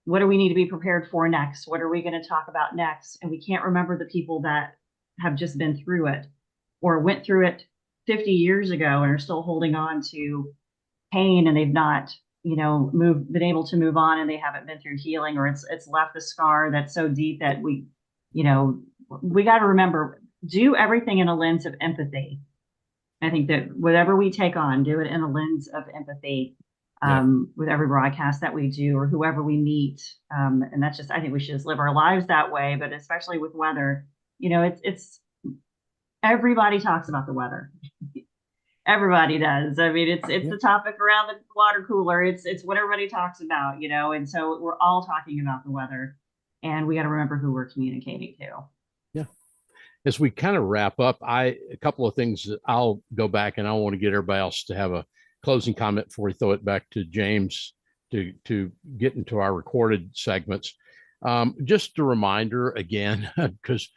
What do we need to be prepared for next? What are we going to talk about next? And we can't remember the people that have just been through it or went through it 50 years ago and are still holding on to pain, and they've not, been able to move on, and they haven't been through healing, or it's left a scar that's so deep that we got to remember, do everything in a lens of empathy. I think that whatever we take on, do it in a lens of empathy with every broadcast that we do or whoever we meet. And that's just, I think we should just live our lives that way, but especially with weather, it's everybody talks about the weather. Everybody does. I mean, it's the topic around the water cooler. It's what everybody talks about, and so we're all talking about the weather. And we got to remember who we're communicating to. Yeah. As we kind of wrap up, a couple of things that I'll go back, and I want to get everybody else to have a closing comment before we throw it back to James to get into our recorded segments. Just a reminder again, because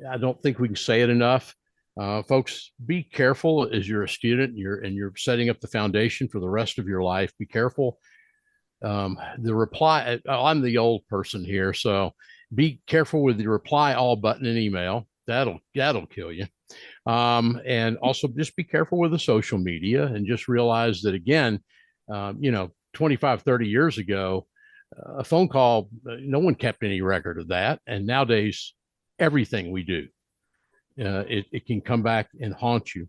I don't think we can say it enough. Folks, be careful as you're a student and you're setting up the foundation for the rest of your life. Be careful. The reply, I'm the old person here, so be careful with the reply all button in email. That'll kill you. And also just be careful with the social media, and just realize that, again, You know, 25, 30 years ago, a phone call, no one kept any record of that. And nowadays, everything we do, it can come back and haunt you.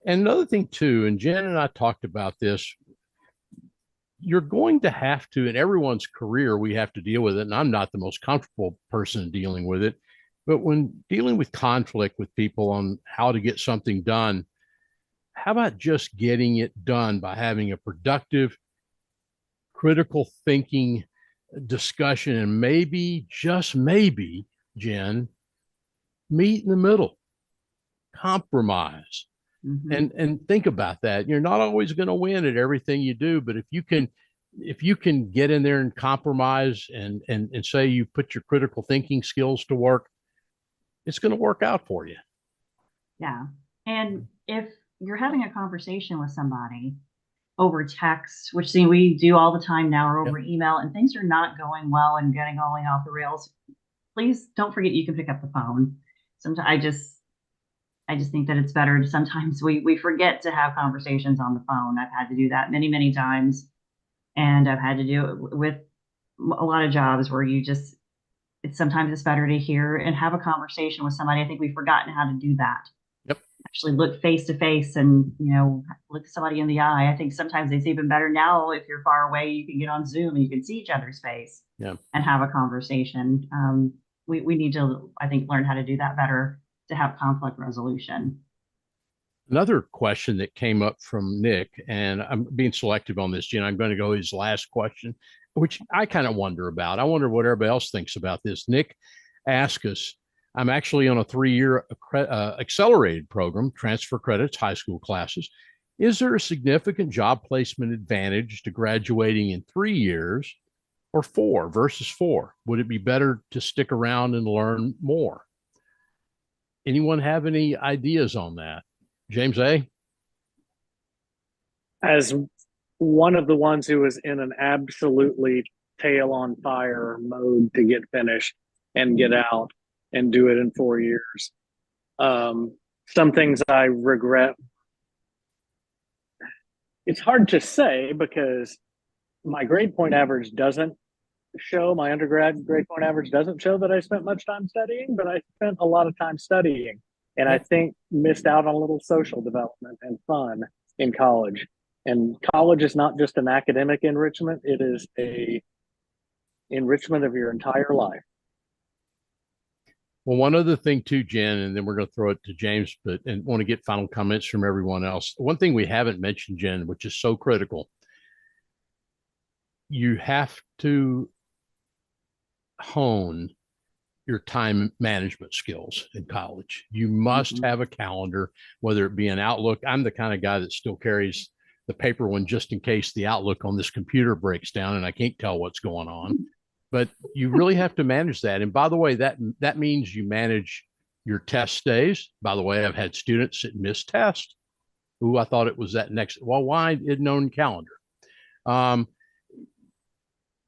And another thing too, and Jen and I talked about this, you're going to have to, in everyone's career, we have to deal with it. And I'm not the most comfortable person dealing with it. But when dealing with conflict with people on how to get something done, how about just getting it done by having a productive, critical thinking discussion, and maybe, just maybe, Jen, meet in the middle, compromise. And think about that. You're not always going to win at everything you do, but if you can get in there and compromise and say you put your critical thinking skills to work, it's going to work out for you. Yeah. And if you're having a conversation with somebody over text, which we do all the time now, or over email, and things are not going well and going off the rails, please don't forget you can pick up the phone. Sometimes I just think that it's better to, sometimes we forget to have conversations on the phone. I've had to do that many, many times. And I've had to do it with a lot of jobs where sometimes it's better to hear and have a conversation with somebody. I think we've forgotten how to do that. Yep. Actually look face to face and, look somebody in the eye. I think sometimes it's even better now. If you're far away, you can get on Zoom and you can see each other's face and have a conversation. We need to, I think, learn how to do that better, to have conflict resolution. Another question that came up from Nick, and I'm being selective on this, Jen, I'm going to go his last question, which I kind of wonder about. I wonder what everybody else thinks about this. Nick asked us, I'm actually on a 3-year accelerated program, transfer credits, high school classes. Is there a significant job placement advantage to graduating in 3 years or 4 versus 4? Would it be better to stick around and learn more? Anyone have any ideas on that? James A? As one of the ones who was in an absolutely tail on fire mode to get finished and get out and do it in 4 years. Some things I regret. It's hard to say because my grade point average doesn't show, my undergrad grade point average doesn't show that I spent much time studying, but I spent a lot of time studying. And I think missed out on a little social development and fun in college. And college is not just an academic enrichment, it is a enrichment of your entire life. Well, one other thing too, Jen, and then we're going to throw it to James, and want to get final comments from everyone else. One thing we haven't mentioned, Jen, which is so critical, you have to hone your time management skills in college. You must have a calendar, whether it be an Outlook. I'm the kind of guy that still carries the paper one just in case the Outlook on this computer breaks down and I can't tell what's going on. But you really have to manage that. And by the way, that means you manage your test days. By the way, I've had students that miss tests. Ooh, I thought it was that next. Well, why isn't on calendar?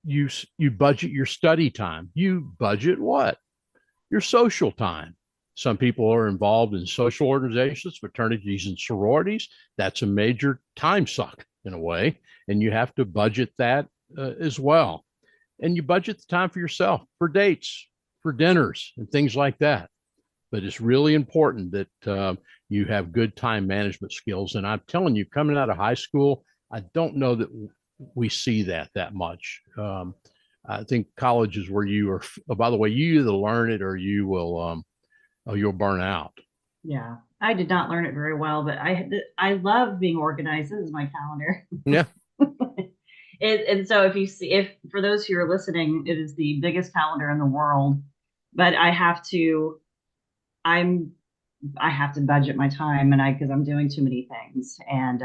You budget your study time. You budget what? Your social time. Some people are involved in social organizations, fraternities, and sororities. That's a major time suck in a way. And you have to budget that as well. And you budget the time for yourself, for dates, for dinners, and things like that. But it's really important that you have good time management skills. And I'm telling you, coming out of high school, I don't know that we see that much. I think college is where you are. Oh, by the way, you either learn it or you will, you'll burn out. Yeah, I did not learn it very well, but I love being organized. This is my calendar. Yeah. And so if for those who are listening, it is the biggest calendar in the world, but I have to budget my time, and because I'm doing too many things. And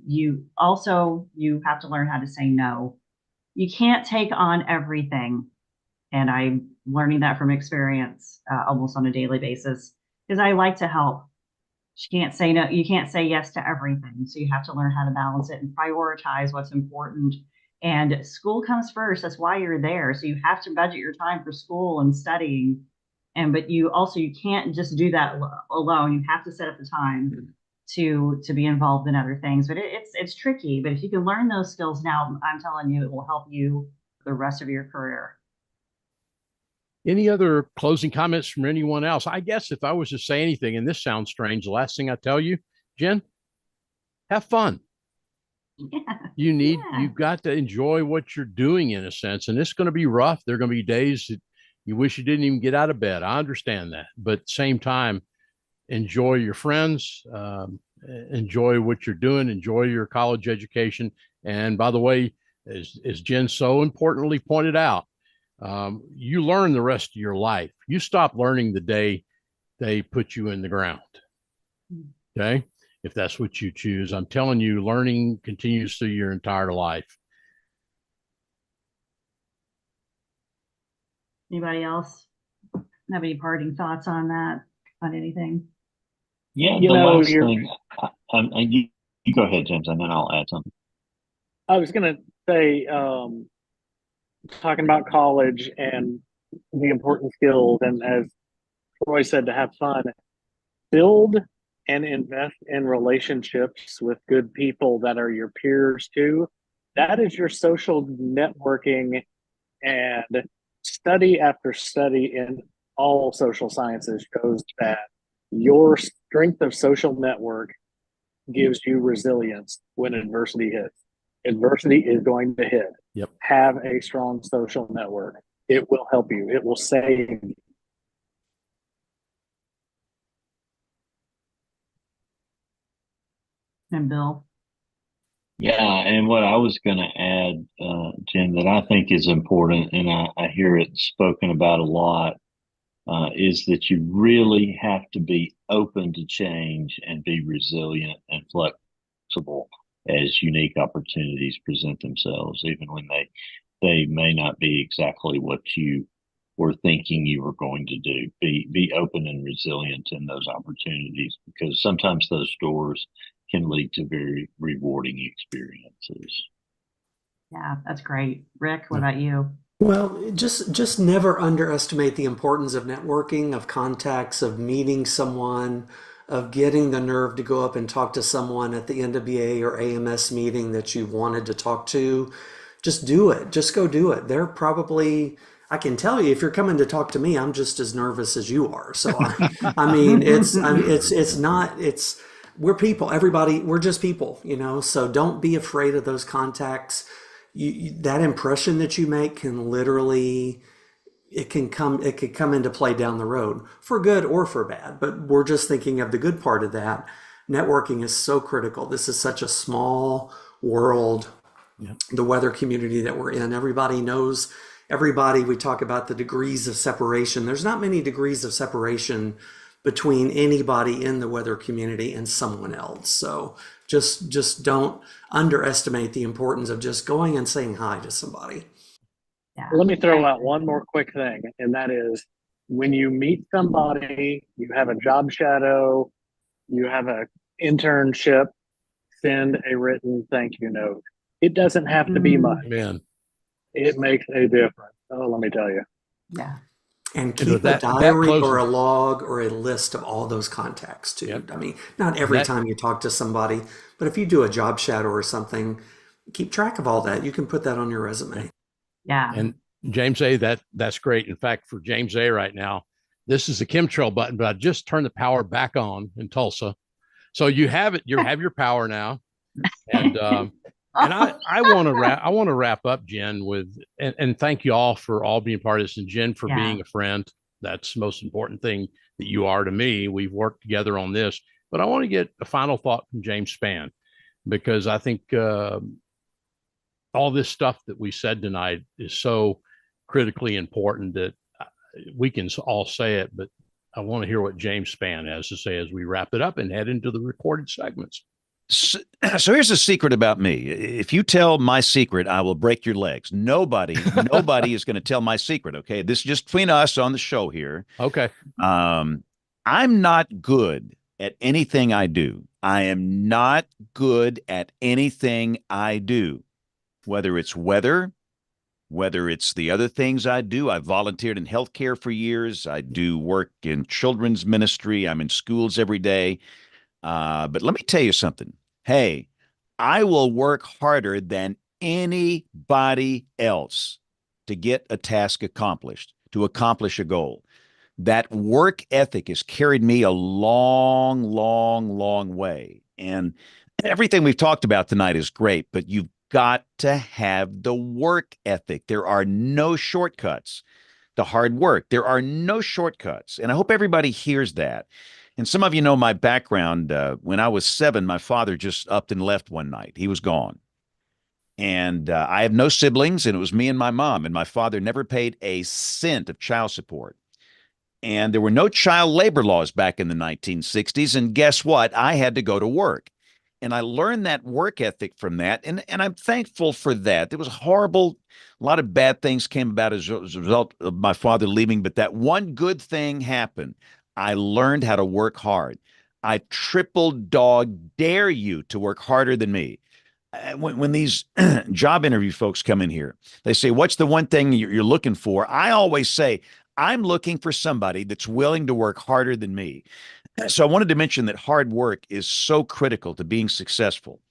you have to learn how to say no. You can't take on everything. And I'm learning that from experience almost on a daily basis, because I like to help. You can't say no. You can't say yes to everything. So you have to learn how to balance it and prioritize what's important. And school comes first. That's why you're there. So you have to budget your time for school and studying. But you can't just do that alone. You have to set up the time to be involved in other things. But it's tricky. But if you can learn those skills now, I'm telling you, it will help you the rest of your career. Any other closing comments from anyone else? I guess if I was to say anything, and this sounds strange, the last thing I tell you, Jen, have fun. Yeah. You've got to enjoy what you're doing in a sense. And it's going to be rough. There are going to be days that you wish you didn't even get out of bed. I understand that. But at the same time, enjoy your friends, enjoy what you're doing, enjoy your college education. And by the way, as Jen so importantly pointed out, you learn the rest of your life. You stop learning the day they put you in the ground. Okay. If that's what you choose, I'm telling you, learning continues through your entire life. Anybody else have any parting thoughts on that, on anything? Yeah, You the know, last you're- thing, you go ahead, James, and then I'll add something. I was going to say, talking about college and the important skills, and as Troy said, to have fun, build and invest in relationships with good people that are your peers too. That is your social networking, and study after study in all social sciences shows that your strength of social network gives you resilience when adversity hits. Adversity is going to hit. Yep. Have a strong social network. It will help you. It will save you. And Bill? Yeah, and what I was going to add, Jim, that I think is important, and I hear it spoken about a lot, is that you really have to be open to change and be resilient and flexible as unique opportunities present themselves, even when they may not be exactly what you were thinking you were going to do. Be open and resilient in those opportunities, because sometimes those doors can lead to very rewarding experiences. Yeah, that's great. Rick, what about you? Well, just never underestimate the importance of networking, of contacts, of meeting someone, of getting the nerve to go up and talk to someone at the NWA or AMS meeting that you wanted to talk to. Just do it. Just go do it. They're probably, I can tell you, if you're coming to talk to me, I'm just as nervous as you are. So I mean, we're people. Everybody, we're just people, you know. So don't be afraid of those contacts. That impression that you make can literally, it could come into play down the road for good or for bad. But we're just thinking of the good part of that. Networking is so critical. This is such a small world. Yep. The weather community that we're in, everybody knows everybody. We talk about the degrees of separation. There's not many degrees of separation between anybody in the weather community and someone else. So just don't underestimate the importance of just going and saying hi to somebody. Yeah. Let me throw out one more quick thing, and that is, when you meet somebody, you have a job shadow, you have an internship, send a written thank you note. It doesn't have to be much. Man. It makes a difference. Oh, let me tell you. Yeah. And You know, keep that a diary closes- or a log or a list of all those contacts too. Yep. I mean, not every time you talk to somebody, but if you do a job shadow or something, keep track of all that. You can put that on your resume. Yeah. And James A, that's great. In fact, for James A right now, this is a chemtrail button, but I just turned the power back on in Tulsa. So you have it, you have your power now. And I want to wrap up, Jen, with and thank you all for all being part of this, and Jen for being a friend. That's the most important thing that you are to me. We've worked together on this, but I want to get a final thought from James Spann, because I think all this stuff that we said tonight is so critically important that we can all say it, but I want to hear what James Spann has to say as we wrap it up and head into the recorded segments. So here's a secret about me. If you tell my secret, I will break your legs. Nobody is going to tell my secret. Okay. This is just between us on the show here. Okay. I'm not good at anything I do. I am not good at anything I do, whether it's weather, whether it's the other things I do. I've volunteered in healthcare for years. I do work in children's ministry. I'm in schools every day. But let me tell you something. Hey, I will work harder than anybody else to get a task accomplished, to accomplish a goal. That work ethic has carried me a long, long, long way. And everything we've talked about tonight is great, but you've got to have the work ethic. There are no shortcuts to hard work. There are no shortcuts. And I hope everybody hears that. And some of you know my background. When I was 7, my father just upped and left one night. He was gone. And I have no siblings, and it was me and my mom. And my father never paid a cent of child support. And there were no child labor laws back in the 1960s. And guess what? I had to go to work. And I learned that work ethic from that. And I'm thankful for that. There was horrible, a lot of bad things came about as a result of my father leaving. But that one good thing happened. I learned how to work hard. I triple dog dare you to work harder than me. When these job interview folks come in here, they say, what's the one thing you're looking for? I always say, I'm looking for somebody that's willing to work harder than me. So I wanted to mention that hard work is so critical to being successful.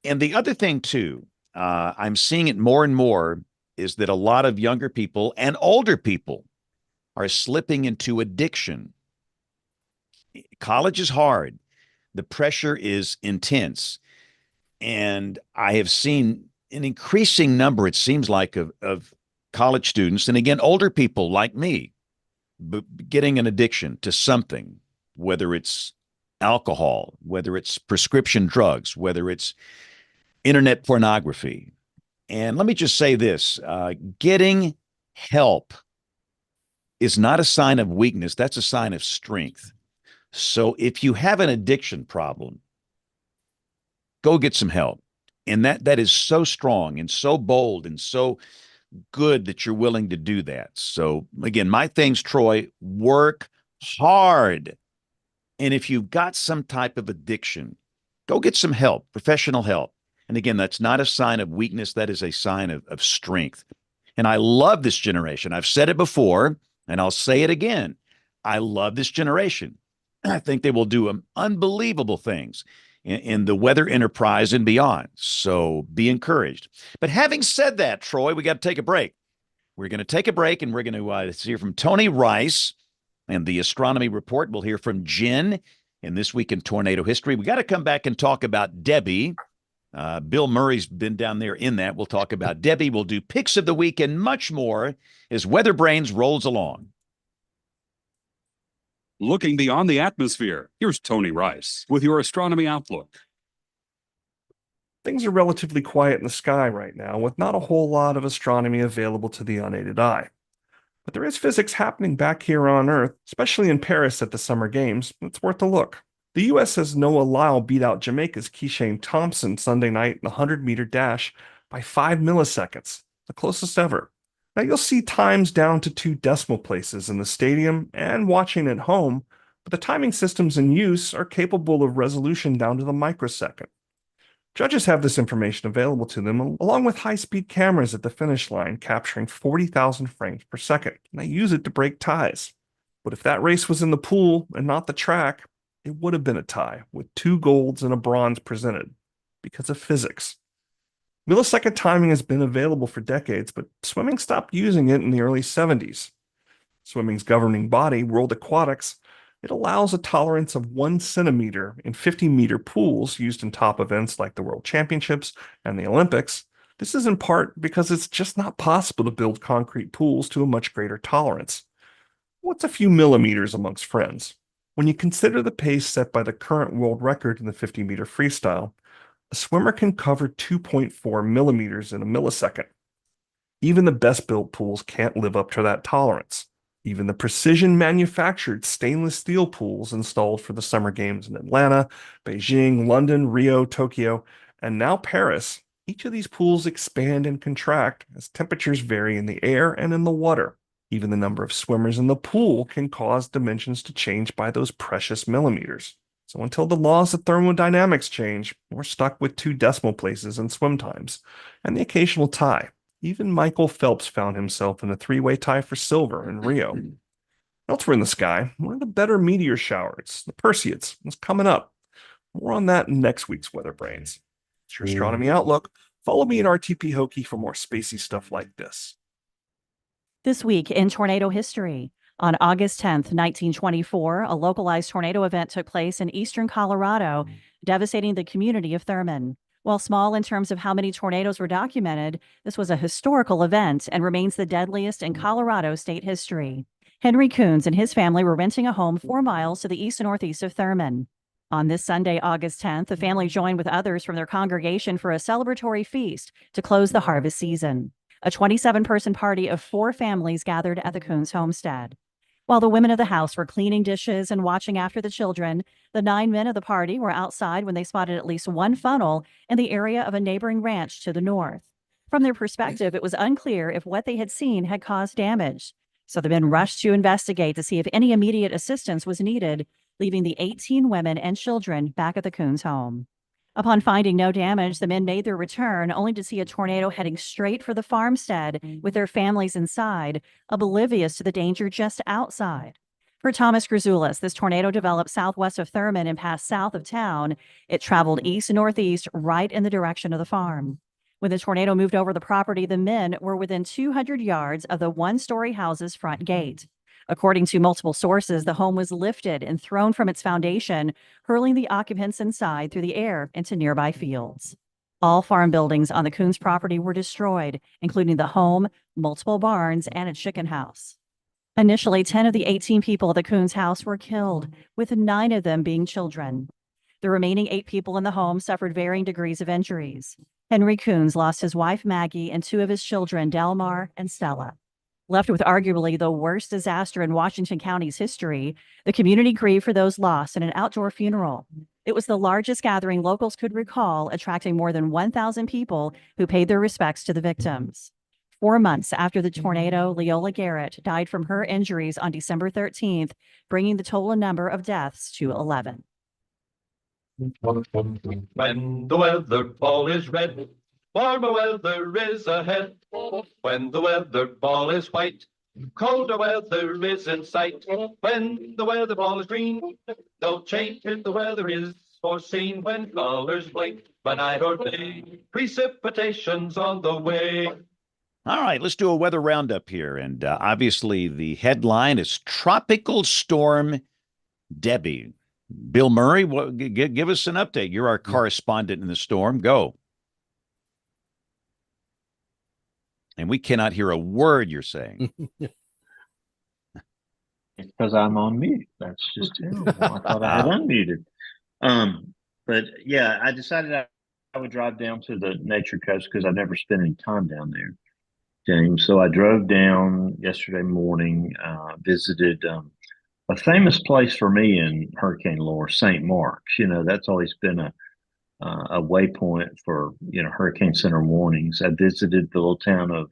And the other thing, too, I'm seeing it more and more, is that a lot of younger people and older people are slipping into addiction. College is hard. The pressure is intense. And I have seen an increasing number, it seems like, of college students, and again, older people like me, getting an addiction to something, whether it's alcohol, whether it's prescription drugs, whether it's internet pornography. And let me just say this, getting help is not a sign of weakness. That's a sign of strength. So if you have an addiction problem, go get some help. And that is so strong and so bold and so good that you're willing to do that. So again, my things, Troy, work hard. And if you've got some type of addiction, go get some help, professional help. And again, that's not a sign of weakness. That is a sign of strength. And I love this generation. I've said it before, and I'll say it again. I love this generation. I think they will do unbelievable things in the weather enterprise and beyond. So be encouraged. But having said that, Troy, we got to take a break. We're going to take a break, and we're going to hear from Tony Rice and the Astronomy Report. We'll hear from Jen in This Week in Tornado History. We got to come back and talk about Debbie. Bill Murray's been down there in that. We'll talk about Debbie. We'll do picks of the week and much more as WeatherBrains rolls along. Looking beyond the atmosphere, here's Tony Rice with your Astronomy Outlook. Things are relatively quiet in the sky right now, with not a whole lot of astronomy available to the unaided eye. But there is physics happening back here on Earth, especially in Paris at the Summer Games. It's worth a look. The U.S. has Noah Lyles beat out Jamaica's Keishane Thompson Sunday night in the 100-meter dash by 5 milliseconds, the closest ever. Now, you'll see times down to 2 decimal places in the stadium and watching at home, but the timing systems in use are capable of resolution down to the microsecond. Judges have this information available to them, along with high-speed cameras at the finish line capturing 40,000 frames per second, and they use it to break ties. But if that race was in the pool and not the track, it would have been a tie, with 2 golds and a bronze presented, because of physics. Millisecond timing has been available for decades, but swimming stopped using it in the early 70s. Swimming's governing body, World Aquatics, it allows a tolerance of 1 centimeter in 50-meter pools used in top events like the World Championships and the Olympics. This is in part because it's just not possible to build concrete pools to a much greater tolerance. What's a few millimeters amongst friends? When you consider the pace set by the current world record in the 50-meter freestyle, a swimmer can cover 2.4 millimeters in a millisecond. Even the best-built pools can't live up to that tolerance. Even the precision-manufactured stainless steel pools installed for the Summer Games in Atlanta, Beijing, London, Rio, Tokyo, and now Paris, each of these pools expand and contract as temperatures vary in the air and in the water. Even the number of swimmers in the pool can cause dimensions to change by those precious millimeters. So until the laws of thermodynamics change, we're stuck with 2 decimal places in swim times, and the occasional tie. Even Michael Phelps found himself in a 3-way tie for silver in Rio. Elsewhere in the sky, one of the better meteor showers, the Perseids, is coming up. More on that in next week's Weather Brains. It's your astronomy outlook. Follow me at RTP Hokie for more spacey stuff like this. This week in tornado history. On August 10th, 1924, a localized tornado event took place in eastern Colorado, devastating the community of Thurman. While small in terms of how many tornadoes were documented, this was a historical event and remains the deadliest in Colorado state history. Henry Coons and his family were renting a home 4 miles to the east and northeast of Thurman. On this Sunday, August 10th, the family joined with others from their congregation for a celebratory feast to close the harvest season. A 27-person party of 4 families gathered at the Coons homestead. While the women of the house were cleaning dishes and watching after the children, the 9 men of the party were outside when they spotted at least one funnel in the area of a neighboring ranch to the north. From their perspective, it was unclear if what they had seen had caused damage. So the men rushed to investigate to see if any immediate assistance was needed, leaving the 18 women and children back at the Coons home. Upon finding no damage, the men made their return, only to see a tornado heading straight for the farmstead with their families inside, oblivious to the danger just outside. For Thomas Grzoulis, this tornado developed southwest of Thurman and passed south of town. It traveled east-northeast right in the direction of the farm. When the tornado moved over the property, the men were within 200 yards of the one-story house's front gate. According to multiple sources, the home was lifted and thrown from its foundation, hurling the occupants inside through the air into nearby fields. All farm buildings on the Coons property were destroyed, including the home, multiple barns, and a chicken house. Initially, 10 of the 18 people at the Coons house were killed, with 9 of them being children. The remaining 8 people in the home suffered varying degrees of injuries. Henry Coons lost his wife, Maggie, and 2 of his children, Delmar and Stella. Left with arguably the worst disaster in Washington County's history, the community grieved for those lost in an outdoor funeral. It was the largest gathering locals could recall, attracting more than 1,000 people who paid their respects to the victims. 4 months after the tornado, Leola Garrett died from her injuries on December 13th, bringing the total number of deaths to 11. When the weather ball is red, warmer weather is ahead. When the weather ball is white, colder weather is in sight. When the weather ball is green, no change in the weather is foreseen. When colors blink, by night or day, precipitation's on the way. All right, let's do a weather roundup here. And obviously the headline is Tropical Storm Debbie. Bill Murray, give us an update. You're our correspondent in the storm. Go. And we cannot hear a word you're saying. It's because I'm on mute. That's just terrible. I thought I had unmuted. But yeah, I decided I would drive down to the Nature Coast because I've never spent any time down there, James. So I drove down yesterday morning, visited a famous place for me in hurricane lore, St. Mark's. You know, that's always been a waypoint for, you know, hurricane center warnings. I visited the little town of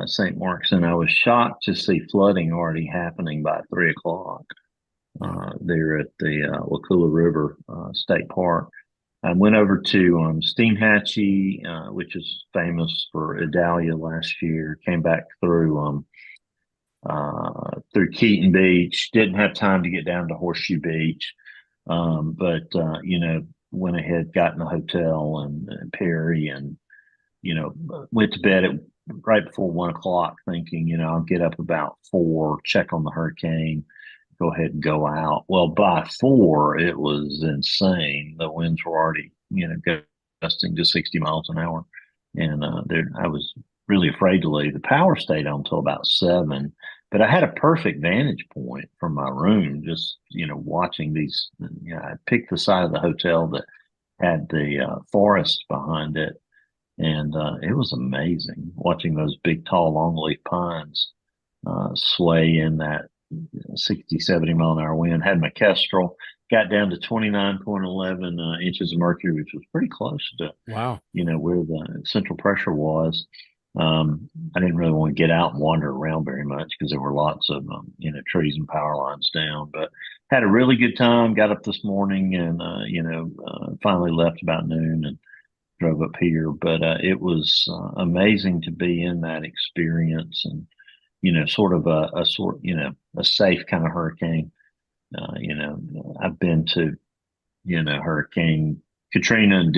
St. Mark's, and I was shocked to see flooding already happening by 3 o'clock there at the Wakula River State Park. I went over to Steenhatchee, which is famous for Idalia last year. Came back through Keaton Beach. Didn't have time to get down to Horseshoe Beach, but you know, went ahead, got in the hotel and Perry, and you know, went to bed at right before 1 o'clock, thinking, you know, I'll get up about 4, check on the hurricane, go ahead and go out. Well, by 4, it was insane. The winds were already, you know, gusting to 60 miles an hour, and I was really afraid to leave. The power stayed on until about 7. But I had a perfect vantage point from my room, just, you know, watching these. You know, I picked the side of the hotel that had the forest behind it, and it was amazing watching those big, tall, longleaf pines sway in that 60, 70 mile an hour wind. Had my Kestrel, got down to 29.11 inches of mercury, which was pretty close to, you know, where the central pressure was. I didn't really want to get out and wander around very much because there were lots of, you know, trees and power lines down, but had a really good time. Got up this morning and, you know, finally left about noon and drove up here. But it was amazing to be in that experience and, you know, sort of a safe kind of hurricane. You know, I've been to Hurricane Katrina and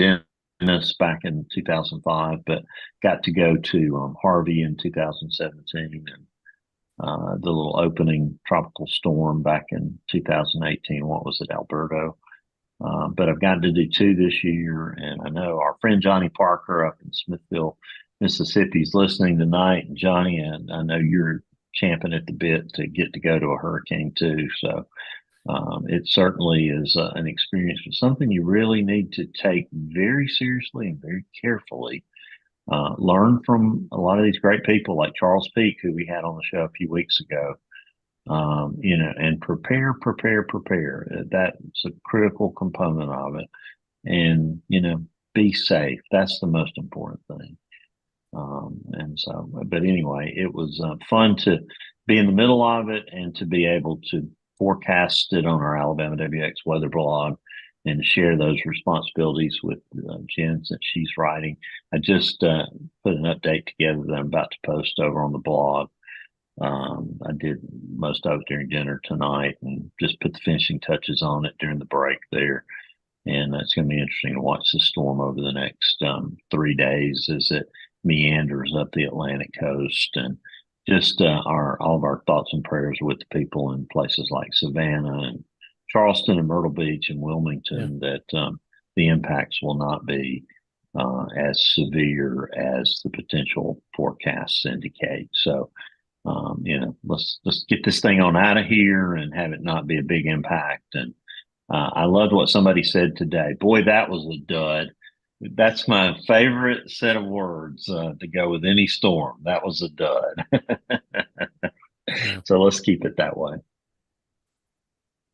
Dennis back in 2005, but got to go to Harvey in 2017 and the little opening tropical storm back in 2018. What was it, Alberto? But I've gotten to do 2 this year, and I know our friend Johnny Parker up in Smithville, Mississippi is listening tonight. And Johnny, and I know you're champing at the bit to get to go to a hurricane too. So it certainly is an experience, but something you really need to take very seriously and very carefully. Learn from a lot of these great people like Charles Peake, who we had on the show a few weeks ago. And prepare. That's a critical component of it. And, be safe. That's the most important thing. But anyway, it was fun to be in the middle of it and to be able to forecast it on our Alabama WX weather blog and share those responsibilities with Jen since she's writing. I just put an update together that I'm about to post over on the blog. I did most of it during dinner tonight and just put the finishing touches on it during the break there. And it's going to be interesting to watch the storm over the next 3 days as it meanders up the Atlantic coast. And just all of our thoughts and prayers with the people in places like Savannah and Charleston and Myrtle Beach and Wilmington, that the impacts will not be as severe as the potential forecasts indicate. So, let's get this thing on out of here and have it not be a big impact. And I loved what somebody said today. Boy, that was a dud. That's my favorite set of words to go with any storm. That was a dud. So let's keep it that way.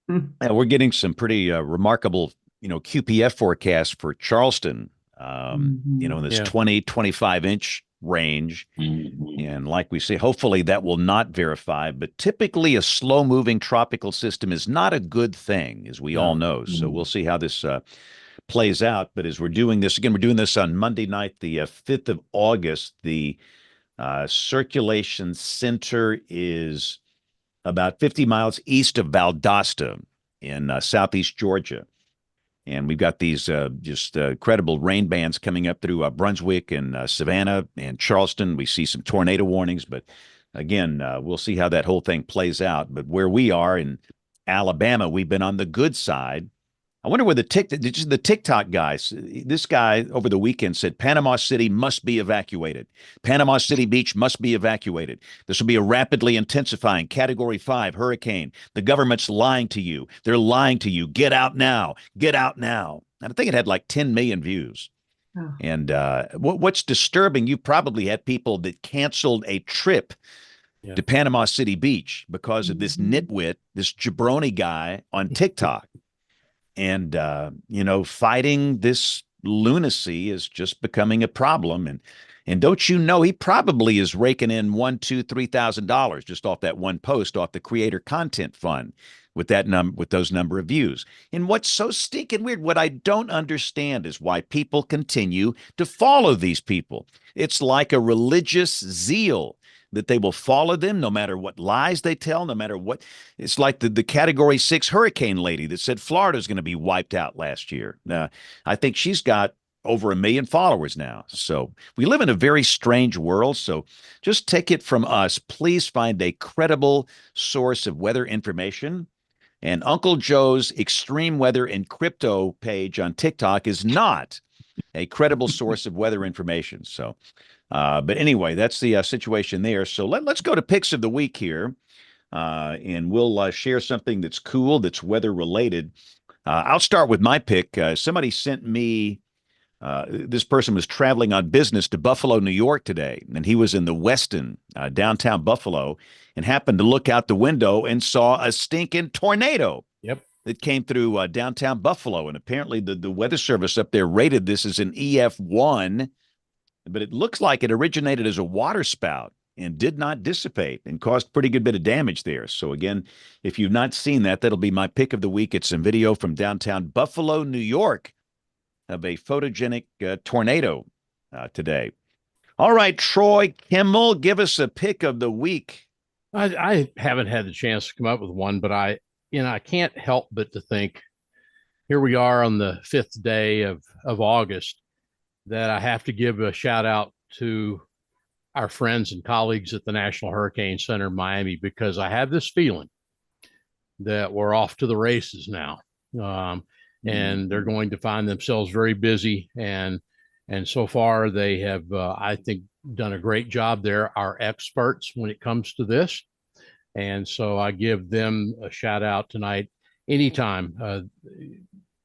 Yeah, we're getting some pretty remarkable, QPF forecasts for Charleston, in this 20, 25 inch range. And like we say, hopefully that will not verify, but typically a slow moving tropical system is not a good thing, as we all know. So we'll see how this plays out. But as we're doing this, again, we're doing this on Monday night, the 5th of August, the circulation center is about 50 miles east of Valdosta in southeast Georgia. And we've got these just credible rain bands coming up through Brunswick and Savannah and Charleston. We see some tornado warnings, but again, we'll see how that whole thing plays out. But where we are in Alabama, we've been on the good side. I wonder where the TikTok guys, this guy over the weekend said Panama City must be evacuated. Panama City Beach must be evacuated. This will be a rapidly intensifying Category 5 hurricane. The government's lying to you. They're lying to you. Get out now. Get out now. And I think it had like 10 million views. Oh. And what's disturbing, you probably had people that canceled a trip to Panama City Beach because of this nitwit, this jabroni guy on TikTok. And, fighting this lunacy is just becoming a problem. And don't you know, he probably is raking in $1,000, $2,000, $3,000 just off that one post off the Creator Content Fund with those number of views. And what's so stinking weird, what I don't understand is why people continue to follow these people. It's like a religious zeal that they will follow them no matter what lies they tell, no matter what. It's like the Category 6 hurricane lady that said Florida's going to be wiped out last year. I think she's got over 1 million followers now. So we live in a very strange world. So just take it from us. Please find a credible source of weather information. And Uncle Joe's Extreme Weather and Crypto page on TikTok is not a credible source of weather information. So but anyway, that's the situation there. So let's go to picks of the week here, and we'll share something that's cool, that's weather related. I'll start with my pick. Somebody sent me, this person was traveling on business to Buffalo, New York today, and he was in the Westin, downtown Buffalo, and happened to look out the window and saw a stinking tornado. Yep. That came through downtown Buffalo, and apparently the Weather Service up there rated this as an EF1. But it looks like it originated as a water spout and did not dissipate and caused pretty good bit of damage there. So again, if you've not seen that, that'll be my pick of the week. It's some video from downtown Buffalo, New York, of a photogenic tornado today. All right, Troy Kimmel, give us a pick of the week. I haven't had the chance to come up with one, but I can't help but to think, here we are on the 5th day of August, that I have to give a shout out to our friends and colleagues at the National Hurricane Center in Miami, because I have this feeling that we're off to the races now. And they're going to find themselves very busy. And so far they have, I think, done a great job. They're our experts when it comes to this. And so I give them a shout out tonight. Anytime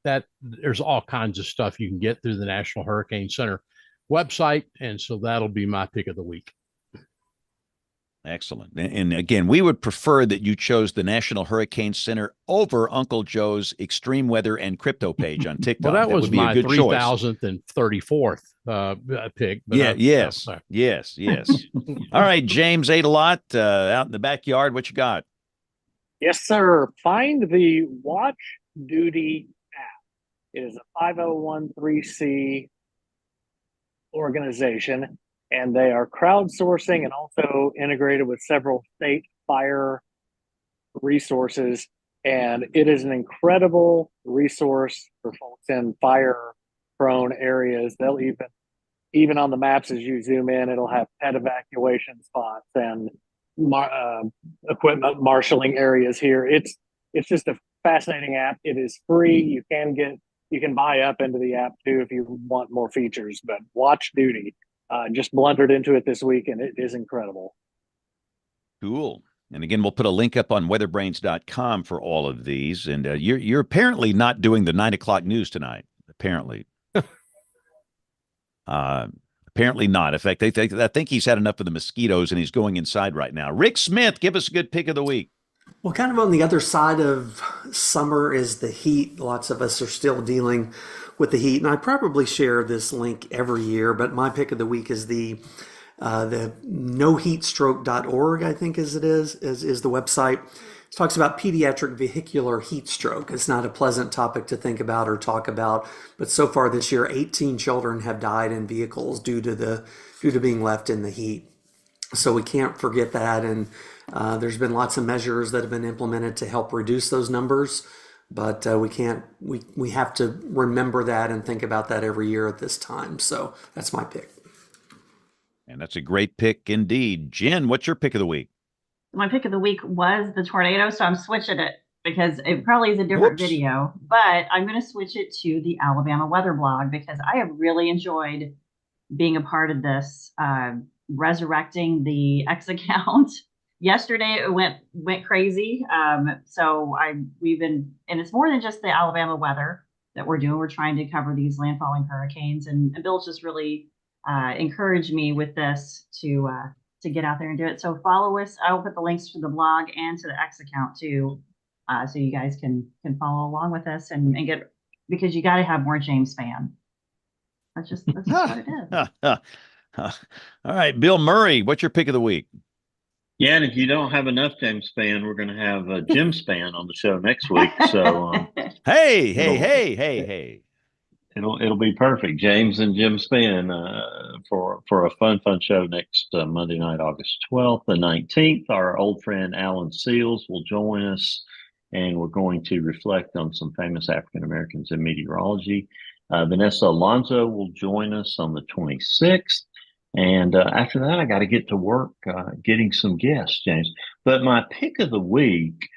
that there's all kinds of stuff you can get through the National Hurricane Center website. And so that'll be my pick of the week. Excellent. And again, we would prefer that you chose the National Hurricane Center over Uncle Joe's extreme weather and crypto page on TikTok. Well, that was would be my a good 3,034th pick. But yes. All right, James Adelot, out in the backyard, what you got? Yes, sir. Find the Watch Duty app. It is a 5013C organization, and they are crowdsourcing and also integrated with several state fire resources. And it is an incredible resource for folks in fire-prone areas. They'll even on the maps, as you zoom in, it'll have pet evacuation spots and equipment marshaling areas here. It's just a fascinating app. It is free. You can buy up into the app too if you want more features. But Watch Duty, just blundered into it this week, and it is incredible. Cool. And again, we'll put a link up on weatherbrains.com for all of these. And you're apparently not doing the 9 o'clock news tonight. Apparently. Apparently not. In fact, I think he's had enough of the mosquitoes and he's going inside right now. Rick Smith, give us a good pick of the week. Well, kind of on the other side of summer is the heat. Lots of us are still dealing with the heat, and I probably share this link every year, but my pick of the week is the noheatstroke.org, I think is the website. It talks about pediatric vehicular heat stroke. It's not a pleasant topic to think about or talk about, but so far this year, 18 children have died in vehicles due to being left in the heat. So we can't forget that, and there's been lots of measures that have been implemented to help reduce those numbers, but we have to remember that and think about that every year at this time. So that's my pick. And that's a great pick indeed. Jen, what's your pick of the week? My pick of the week was the tornado, so I'm switching it because it probably is a different video, but I'm going to switch it to the Alabama weather blog because I have really enjoyed being a part of this, resurrecting the X account. Yesterday it went crazy. So we've been, and it's more than just the Alabama weather that we're doing. We're trying to cover these landfalling hurricanes, and Bill's just really encouraged me with this to get out there and do it. So follow us. I will put the links to the blog and to the X account too, so you guys can follow along with us and get, because you got to have more James fan. That's just what it is. All right, Bill Murray, what's your pick of the week? Yeah, and if you don't have enough James Spann, we're going to have Jim Spann on the show next week. So, hey. It'll be perfect. James and Jim Spann for a fun show next Monday night, August 12th and 19th. Our old friend Alan Seals will join us, and we're going to reflect on some famous African Americans in meteorology. Vanessa Alonso will join us on the 26th. And after that, I got to get to work getting some guests, James. But my pick of the week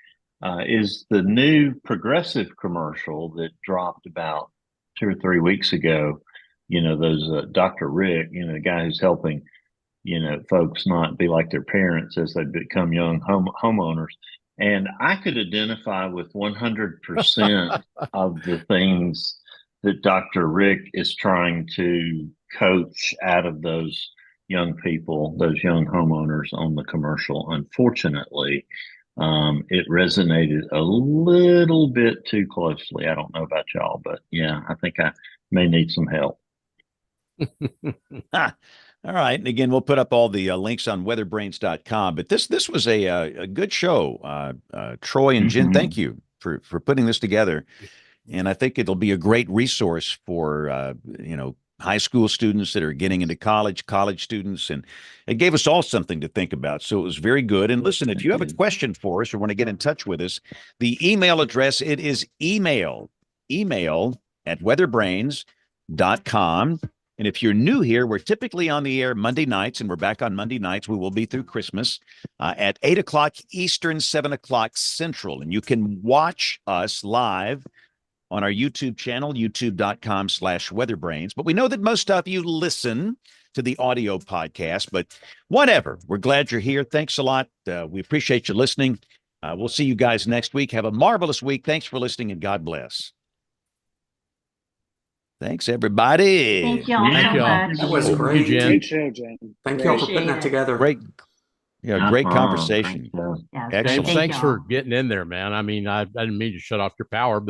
is the new Progressive commercial that dropped about 2 or 3 weeks ago. You know, those Dr. Rick, the guy who's helping, folks not be like their parents as they become young homeowners. And I could identify with 100% of the things that Dr. Rick is trying to coach out of those young people, those young homeowners on the commercial. Unfortunately, it resonated a little bit too closely. I don't know about y'all, but yeah, I think I may need some help. All right. And again, we'll put up all the links on weatherbrains.com. But this was a good show. Troy and Jen, thank you for putting this together. And I think it'll be a great resource for, high school students that are getting into college students. And it gave us all something to think about. So it was very good. And listen, if you have a question for us or want to get in touch with us, the email address, it is email email at weatherbrains.com. And if you're new here, we're typically on the air Monday nights, and we're back on Monday nights. We will be through Christmas at 8 o'clock Eastern, 7 o'clock Central. And you can watch us live on our YouTube channel, youtube.com/weatherbrains. But we know that most of you listen to the audio podcast, but whatever. We're glad you're here. Thanks a lot. We appreciate you listening. We'll see you guys next week. Have a marvelous week. Thanks for listening, and God bless. Thanks, everybody. Thank y'all so much. That was great. Great show, Jen. Thank y'all for putting that together. Great. Yeah, great Uh-huh. conversation. Thanks, Yes, Excellent. James, thanks y'all. for getting in there, man. I mean, I didn't mean to shut off your power, but